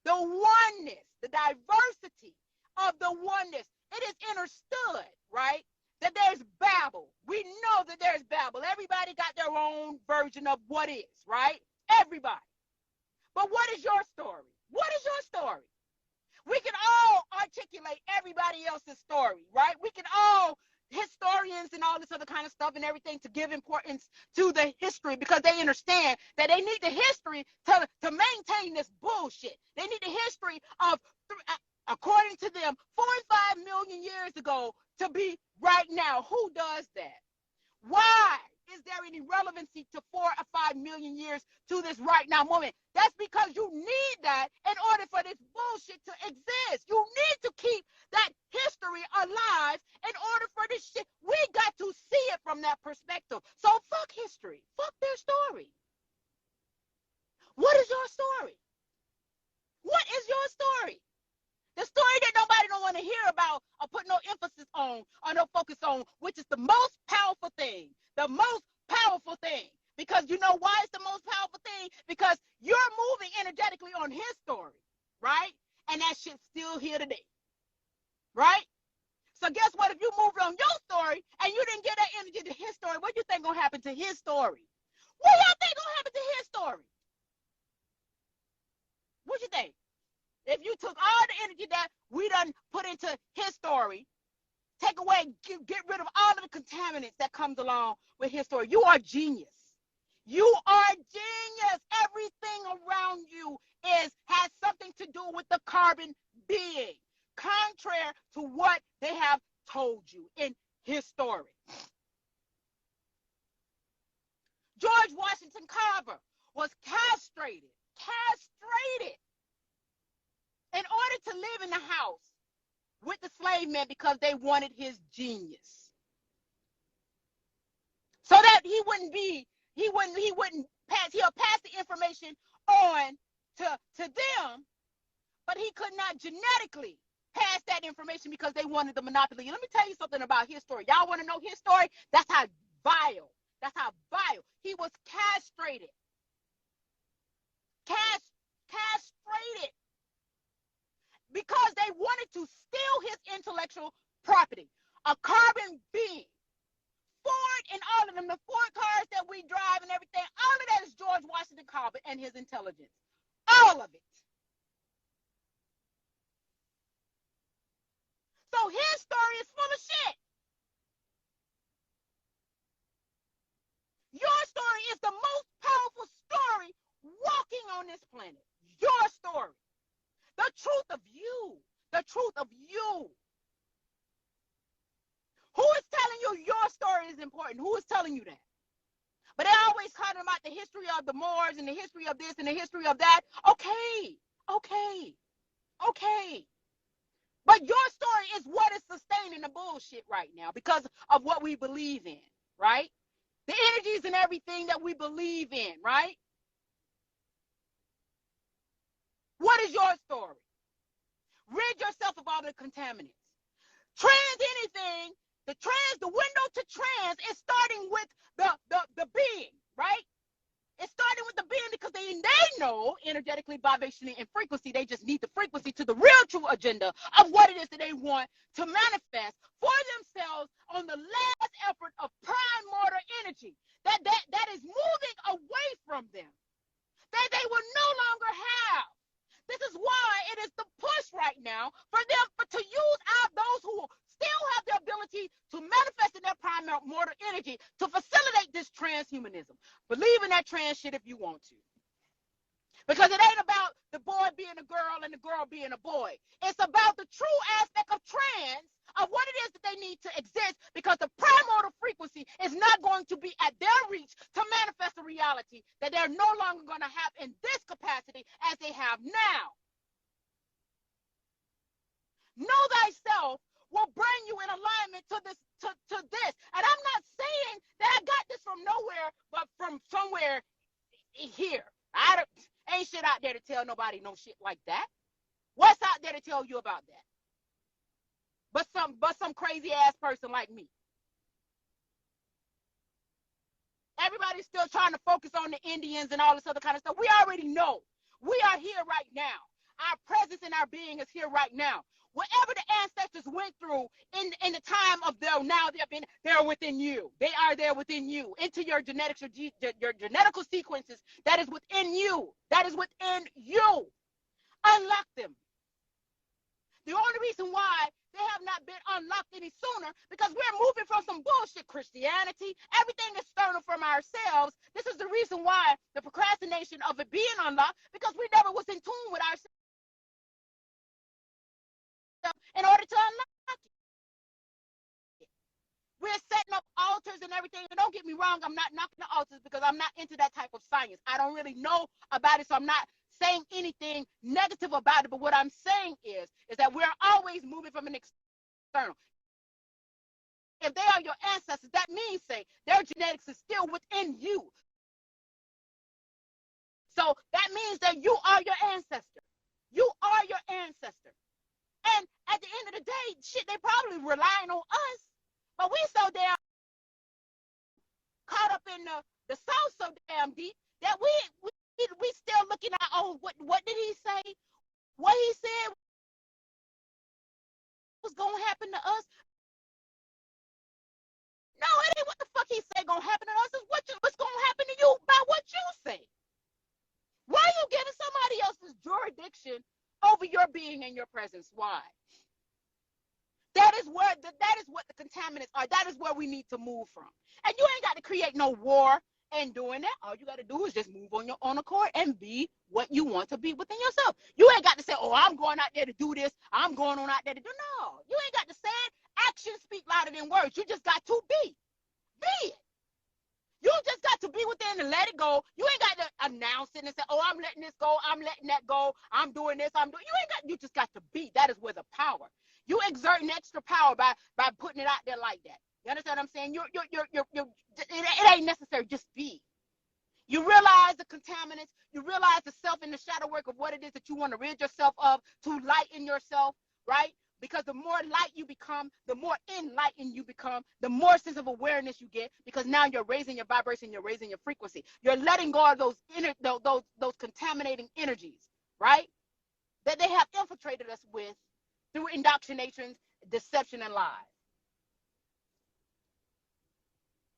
The oneness, the diversity of the oneness. It is understood, right, that there's Babel. We know that there's Babel. Everybody got their own version of what is, right? Everybody. But what is your story? What is your story? We can all articulate everybody else's story, right? We can all, historians and all this other kind of stuff and everything, to give importance to the history, because they understand that they need the history to maintain this bullshit. They need the history of, according to them, 45 million years ago to be right now. Who does that? Why is there any relevancy to 4 or 5 million years to this right now moment? That's because you need that in order for this bullshit to exist. You need to keep that history alive in order for this shit. We got to see it from that perspective. So fuck history. Fuck their story. What is your story? What is your story? The story that nobody don't want to hear about or put no emphasis on or no focus on, which is the most powerful thing. The most powerful thing. Because you know why it's the most powerful thing? Because you're moving energetically on his story, right? And that shit's still here today, right? So guess what? If you moved on your story and you didn't get that energy to his story, what do you think gonna happen to his story? What y'all think gonna happen to his story? What you think? If you took all the energy that we done put into his story, take away, get rid of all of the contaminants that comes along with his story, you are genius. You are genius. Everything around you has something to do with the carbon being, contrary to what they have told you in his story. George Washington Carver was castrated in order to live in the house with the slave men, because they wanted his genius. So that he'll pass the information on to them, but he could not genetically pass that information because they wanted the monopoly. Let me tell you something about his story. Y'all want to know his story? That's how vile. He was castrated. Castrated. Because they wanted to steal his intellectual property. A carbon being. Ford and all of them, the Ford cars that we drive and everything, all of that is George Washington Carver and his intelligence. All of it. So his story is full of shit. Your story is the most powerful story walking on this planet. Your story. The truth of you. The truth of you. Who is telling you your story is important? Who is telling you that? But they always talking about the history of the Moors and the history of this and the history of that. Okay. But your story is what is sustaining the bullshit right now because of what we believe in, right? The energies and everything that we believe in, right? What is your story? Rid yourself of all the contaminants. Anything, the window to trans is starting with the being, right? It's starting with the being because they know energetically, vibrationally, and frequency. They just need the frequency to the real true agenda of what it is that they want to manifest for themselves on the last effort of prime mortar energy that is moving away from them, that they will no longer have. This is why it is the push right now for them to use out those who still have the ability to manifest in their prime mortar energy to facilitate this transhumanism. Believe in that trans shit if you want to. Because it ain't about the boy being a girl and the girl being a boy. It's about the true aspect of trans, of what it is that they need to exist, because the primordial frequency is not going to be at their reach to manifest a reality that they're no longer going to have in this capacity as they have now. Know thyself will bring you in alignment to this. And I'm not saying that I got this from nowhere, but from somewhere here. Ain't shit out there to tell nobody no shit like that. What's out there to tell you about that? But some crazy ass person like me. Everybody's still trying to focus on the Indians and all this other kind of stuff. We already know. We are here right now. Our presence and our being is here right now. Whatever the ancestors went through in the time of their now, they're within you. They are there within you, into your genetics, your genetical sequences. That is within you. That is within you. Unlock them. The only reason why they have not been unlocked any sooner, because we're moving from some bullshit Christianity, everything external from ourselves. This is the reason why the procrastination of it being unlocked, because we never was in tune with ourselves in order to unlock it. We're setting up altars and everything. And don't get me wrong, I'm not knocking the altars because I'm not into that type of science. I don't really know about it, so I'm not saying anything negative about it. But what I'm saying is that we're always moving from an external. If they are your ancestors, that means, say, their genetics is still within you. So that means that you are your ancestor. You are your ancestor. And at the end of the day, shit, they probably relying on us. But we so damn caught up in the south so damn deep that we still looking at, oh, what did he say? What he said was going to happen to us? No, it ain't what the fuck he said going to happen to us. It's what's going to happen to you by what you say. Why are you giving somebody else's jurisdiction over your being and your presence? Why? That is what the contaminants are. That is where we need to move from. And you ain't got to create no war in doing that. All you got to do is just move on your own accord and be what you want to be within yourself. You ain't got to say, oh, I'm going out there to do this. I'm going on out there to do. No, you ain't got to say it. Actions speak louder than words. You just got to be. Be it. You just got to be within and let it go. You ain't got to announce it and say, oh, I'm letting this go. I'm letting that go. I'm doing this. You just got to be. That is where the power. You exerting extra power by putting it out there like that. You understand what I'm saying? It ain't necessary. Just be. You realize the contaminants. You realize the self and the shadow work of what it is that you want to rid yourself of, to lighten yourself, right? Because the more light you become, the more enlightened you become, the more sense of awareness you get, because now you're raising your vibration, you're raising your frequency. You're letting go of those contaminating energies, right? That they have infiltrated us with through indoctrination, deception, and lies.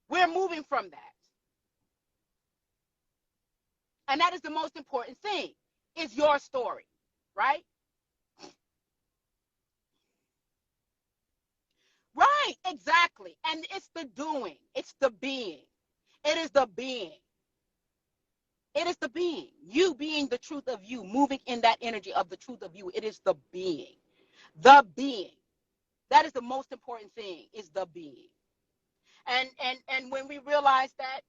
We're moving from that. And that is the most important thing. It's your story, right? Right, exactly. And it's the doing. It's the being. It is the being. It is the being. You being the truth of you, moving in that energy of the truth of you. It is the being. The being. That is the most important thing, is the being. And when we realize that,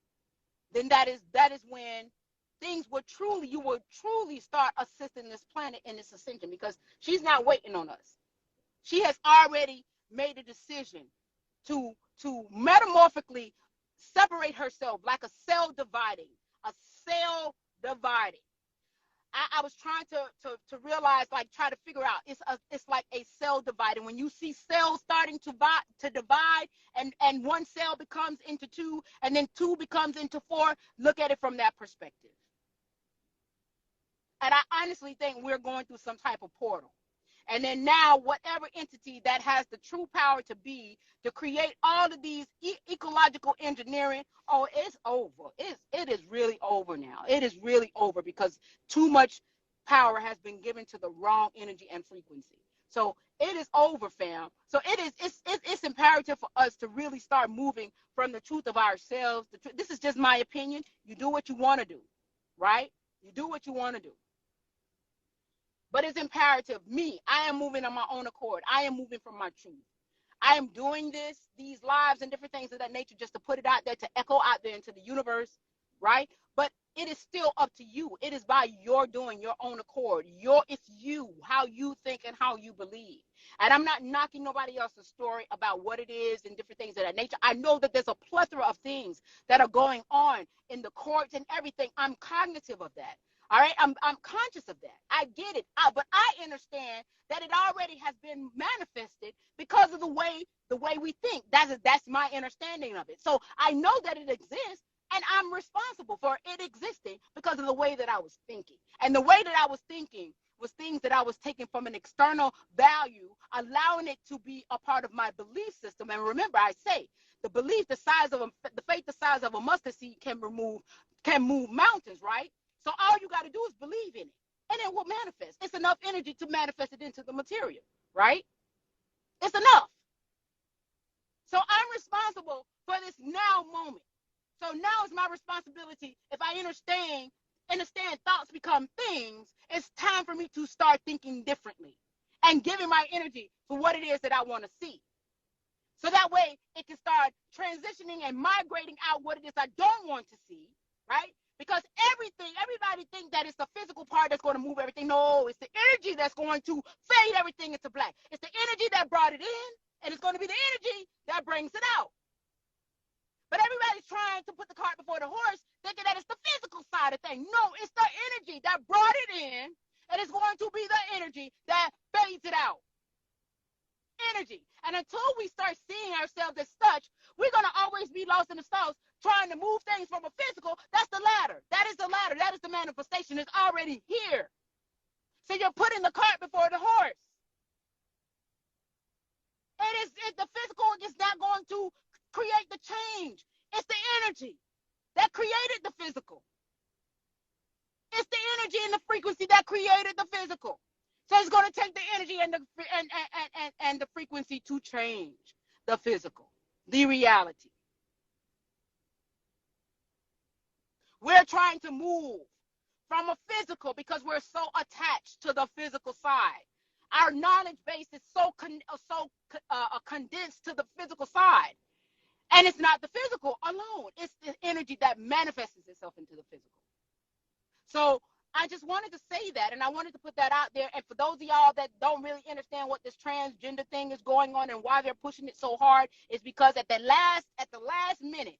then that is when things you will truly start assisting this planet in its ascension, because she's not waiting on us. She has already made a decision to metamorphically separate herself like a cell dividing. I was trying to realize, like, try to figure out, it's like a cell dividing. When you see cells starting to divide, and one cell becomes into two, and then two becomes into four, look at it from that perspective. And I honestly think we're going through some type of portal. And then now, whatever entity that has the true power to be, to create all of these ecological engineering, oh, it's over. It is really over now. It is really over, because too much power has been given to the wrong energy and frequency. So it is over, fam. So it's imperative for us to really start moving from the truth of ourselves. This is just my opinion. You do what you want to do, right? You do what you want to do. But it's imperative. I am moving on my own accord. I am moving from my truth. I am doing these lives and different things of that nature, just to put it out there, to echo out there into the universe, right? But it is still up to you. It is by your doing, your own accord. It's you, how you think and how you believe. And I'm not knocking nobody else's story about what it is and different things of that nature. I know that there's a plethora of things that are going on in the courts and everything. I'm cognitive of that. All right, I'm conscious of that. I get it, but I understand that it already has been manifested because of the way we think. That's my understanding of it. So I know that it exists, and I'm responsible for it existing because of the way that I was thinking. And the way that I was thinking was things that I was taking from an external value, allowing it to be a part of my belief system. And remember, I say the belief, the faith the size of a mustard seed can move mountains, right? So all you got to do is believe in it, and it will manifest. It's enough energy to manifest it into the material, right? It's enough. So I'm responsible for this now moment. So now it's my responsibility. If I understand thoughts become things, it's time for me to start thinking differently and giving my energy for what it is that I want to see. So that way it can start transitioning and migrating out what it is I don't want to see, right? Because everybody thinks that it's the physical part that's going to move everything. No, it's the energy that's going to fade everything into black. It's the energy that brought it in, and it's going to be the energy that brings it out. But everybody's trying to put the cart before the horse, thinking that it's the physical side of things. No, it's the energy that brought it in, and it's going to be the energy that fades it out. Energy. And until we start seeing ourselves as such, we're going to always be lost in the sauce, trying to move things from a physical. That's the ladder. That is the ladder. That is the manifestation. It's already here. So you're putting the cart before the horse. The physical is not going to create the change. It's the energy that created the physical. It's the energy and the frequency that created the physical. So it's going to take the energy and the frequency to change the physical, the reality. We're trying to move from a physical because we're so attached to the physical side. Our knowledge base is so condensed to the physical side. And it's not the physical alone. It's the energy that manifests itself into the physical. So I just wanted to say that, and I wanted to put that out there. And for those of y'all that don't really understand what this transgender thing is going on and why they're pushing it so hard, is because at the last minute,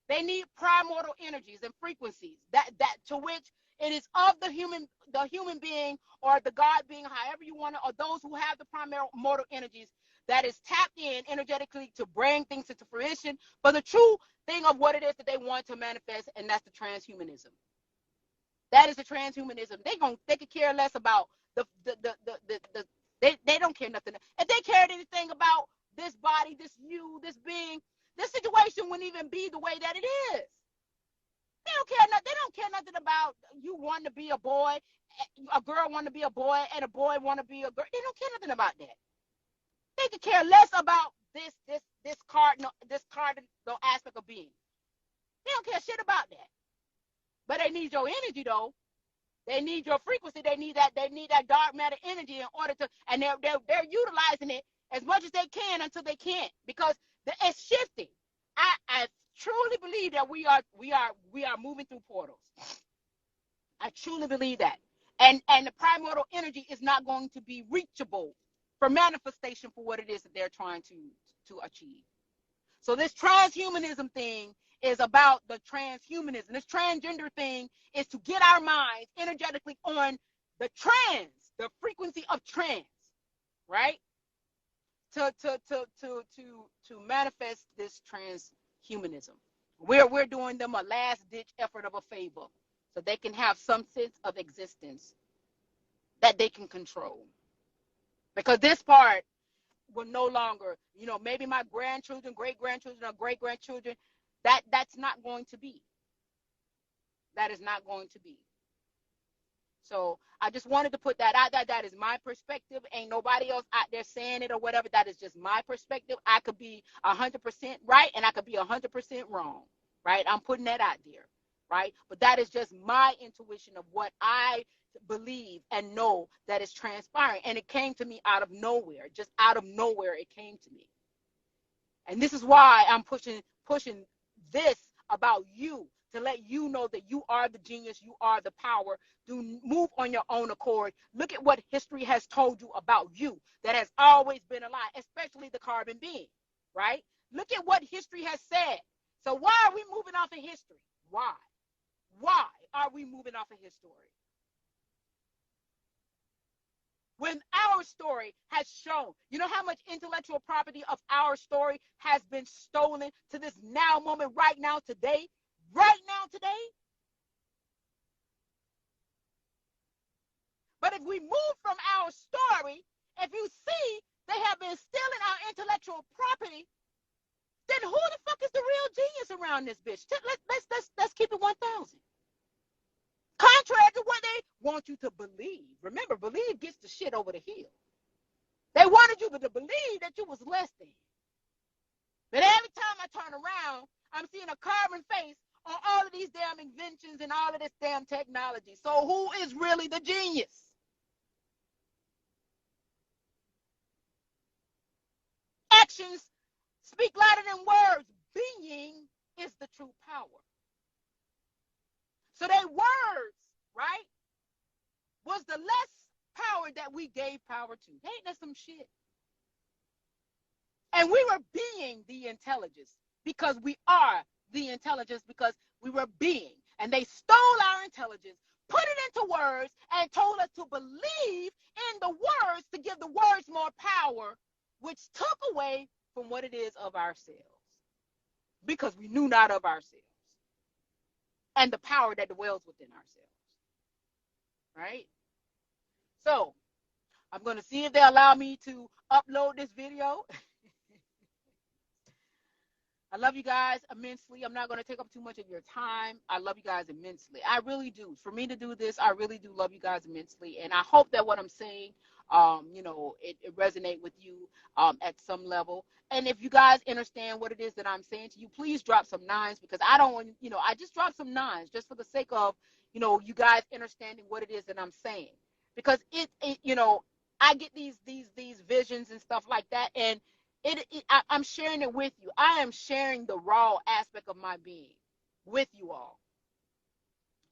they need primordial energies and frequencies that to which it is of the human being or the God being, however you want to, or those who have the primordial energies that is tapped in energetically to bring things into fruition for the true thing of what it is that they want to manifest, and that's the transhumanism. That is the transhumanism. They could care less about they don't care nothing. If they cared anything about this body, this you, this being, this situation wouldn't even be the way that it is. They don't care nothing about you wanting to be a boy, a girl wanting to be a boy, and a boy want to be a girl. They don't care nothing about that. They could care less about this cardinal aspect of being. They don't care shit about that. But they need your energy though. They need your frequency. They need that dark matter energy in order to, and they're utilizing it as much as they can until they can't, because it's shifting. I truly believe that we are moving through portals. I truly believe that. And the primordial energy is not going to be reachable for manifestation for what it is that they're trying to achieve. So this transhumanism thing is about the transhumanism. This transgender thing is to get our minds energetically on the frequency of trans, right? To manifest this transhumanism. We're doing them a last ditch effort of a favor so they can have some sense of existence that they can control. Because this part will no longer, maybe my grandchildren, great-grandchildren, or great-grandchildren, that's not going to be. That is not going to be. So I just wanted to put that out there. That is my perspective. Ain't nobody else out there saying it or whatever. That is just my perspective. I could be 100% right and I could be 100% wrong, right? I'm putting that out there, right? But that is just my intuition of what I believe and know that is transpiring. And it came to me out of nowhere. Just out of nowhere it came to me. And this is why I'm pushing this about you, to let you know that you are the genius, you are the power. Do move on your own accord. Look at what history has told you about you that has always been a lie, especially the carbon being, right? Look at what history has said. So why are we moving off of history? Why? Why are we moving off of history? When our story has shown, you know how much intellectual property of our story has been stolen to this now moment, right now, today? Right now, today? But if we move from our story, if you see they have been stealing our intellectual property, then who the fuck is the real genius around this bitch? Let's keep it 1,000. Contrary to what they want you to believe. Remember, believe gets the shit over the hill. They wanted you to believe that you was less than. But every time I turn around, I'm seeing a carbon face on all of these damn inventions and all of this damn technology. So who is really the genius? Actions speak louder than words. Being is the true power. So their words, right, was the less power that we gave power to. Ain't that some shit? And we were being the intelligence because we are the intelligence because we were being. And they stole our intelligence, put it into words, and told us to believe in the words to give the words more power, which took away from what it is of ourselves because we knew not of ourselves and the power that dwells within ourselves, right? So I'm going to see if they allow me to upload this video. I love you guys immensely. I'm not going to take up too much of your time. I love you guys immensely. I really do. For me to do this, I really do love you guys immensely. And I hope that what I'm saying, it resonate with you at some level. And if you guys understand what it is that I'm saying to you, please drop some nines because I don't want, I just dropped some nines just for the sake of, you guys understanding what it is that I'm saying. Because I get these visions and stuff like that. And I'm sharing it with you. I am sharing the raw aspect of my being with you all.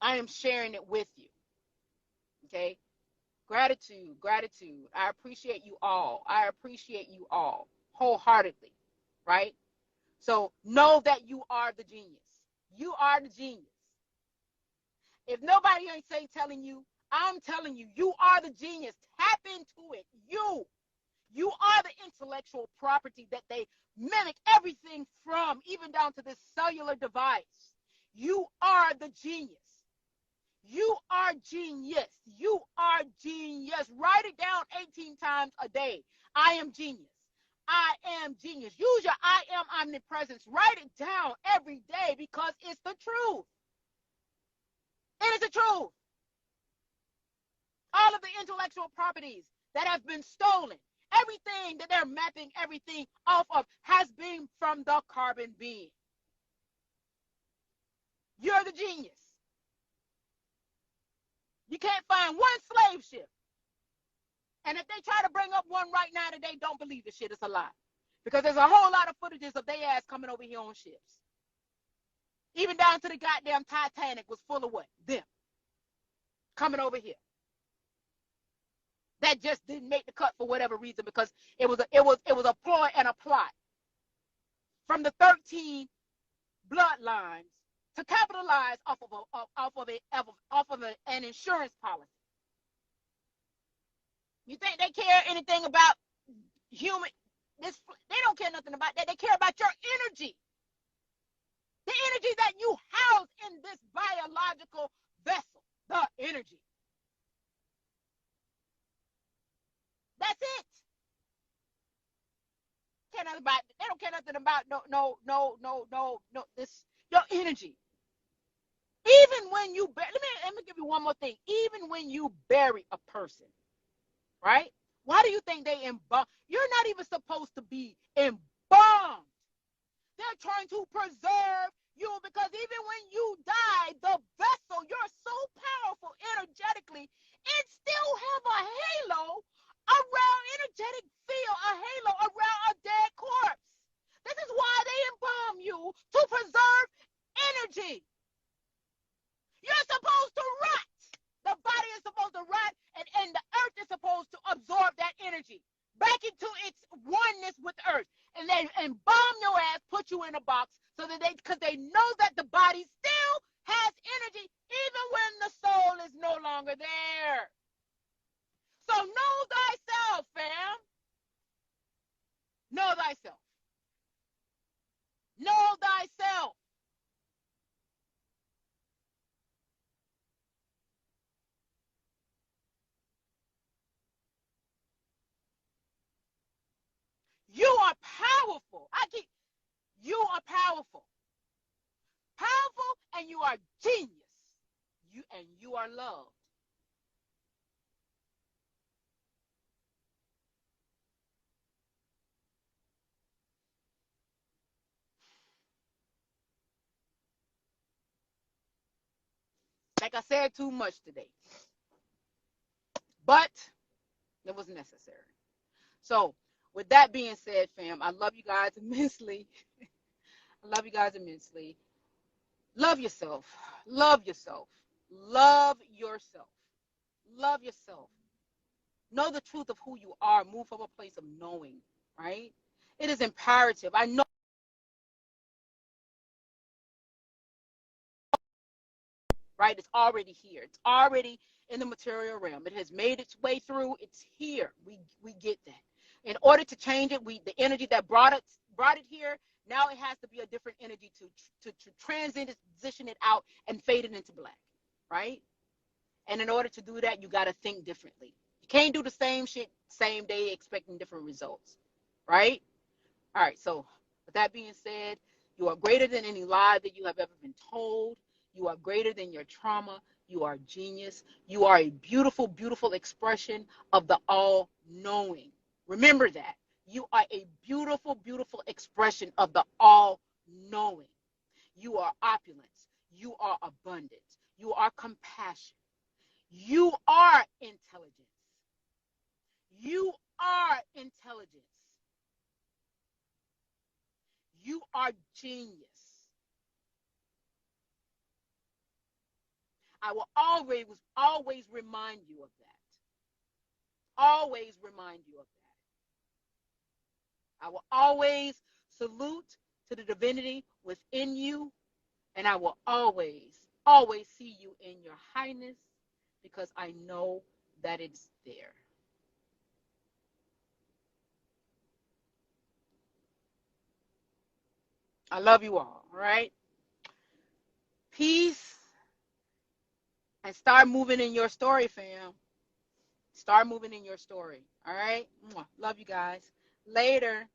I am sharing it with you. Okay? Gratitude. I appreciate you all. Wholeheartedly. Right? So know that you are the genius. You are the genius. If nobody ain't telling you, I'm telling you, you are the genius. Tap into it. You are the intellectual property that they mimic everything from, even down to this cellular device. You are the genius. You are genius. You are genius. Write it down 18 times a day. I am genius. I am genius. Use your I am omnipresence. Write it down every day because it's the truth. It is the truth. All of the intellectual properties that have been stolen, everything that they're mapping everything off of has been from the carbon being. You're the genius. You can't find one slave ship. And if they try to bring up one right now today, don't believe the shit. It's a lie. Because there's a whole lot of footages of they ass coming over here on ships. Even down to the goddamn Titanic was full of what? Them. Coming over here. That just didn't make the cut for whatever reason because it was a ploy and a plot from the 13 bloodlines to capitalize off of an insurance policy. You think they care anything about human? They don't care nothing about that. They care about your energy, the energy that you house in this biological vessel, the energy. That's it. They don't care nothing about this your energy. Even when you let me give you one more thing. Even when you bury a person, right? Why do you think they embalm? You're not even supposed to be embalmed. They're trying to preserve you because even when you die, the vessel, you're so powerful energetically, it still have a halo around energetic field, a halo around a dead corpse. This is why they embalm you to preserve energy. You're supposed to rot. The body is supposed to rot, and the earth is supposed to absorb that energy back into its oneness with earth. And they embalm your ass, put you in a box, so that because they know that the body still has energy even when the soul is no longer there. So know thyself, fam. Know thyself. Know thyself. You are powerful. You are powerful. Powerful, and you are genius. You are loved. Like I said too much today, but it was necessary. So with that being said, fam, I love you guys immensely. I love you guys immensely. Love yourself. Love yourself. Love yourself. Love yourself. Know the truth of who you are. Move from a place of knowing, right? It is imperative. I know, right? It's already here. It's already in the material realm. It has made its way through. It's here. We get that. In order to change it, the energy that brought it here, now it has to be a different energy to transition it out and fade it into black, right? And in order to do that, you got to think differently. You can't do the same shit same day expecting different results, right? All right, so with that being said, you are greater than any lie that you have ever been told. You are greater than your trauma. You are genius. You are a beautiful, beautiful expression of the all-knowing. Remember that. You are a beautiful, beautiful expression of the all-knowing. You are opulence. You are abundance. You are compassion. You are intelligence. You are intelligence. You are genius. I will always remind you of that. Always remind you of that. I will always salute to the divinity within you, and I will always see you in your highness because I know that it's there. I love you all right? Peace, and start moving in your story, fam. Start moving in your story, all right? Love you guys. Later.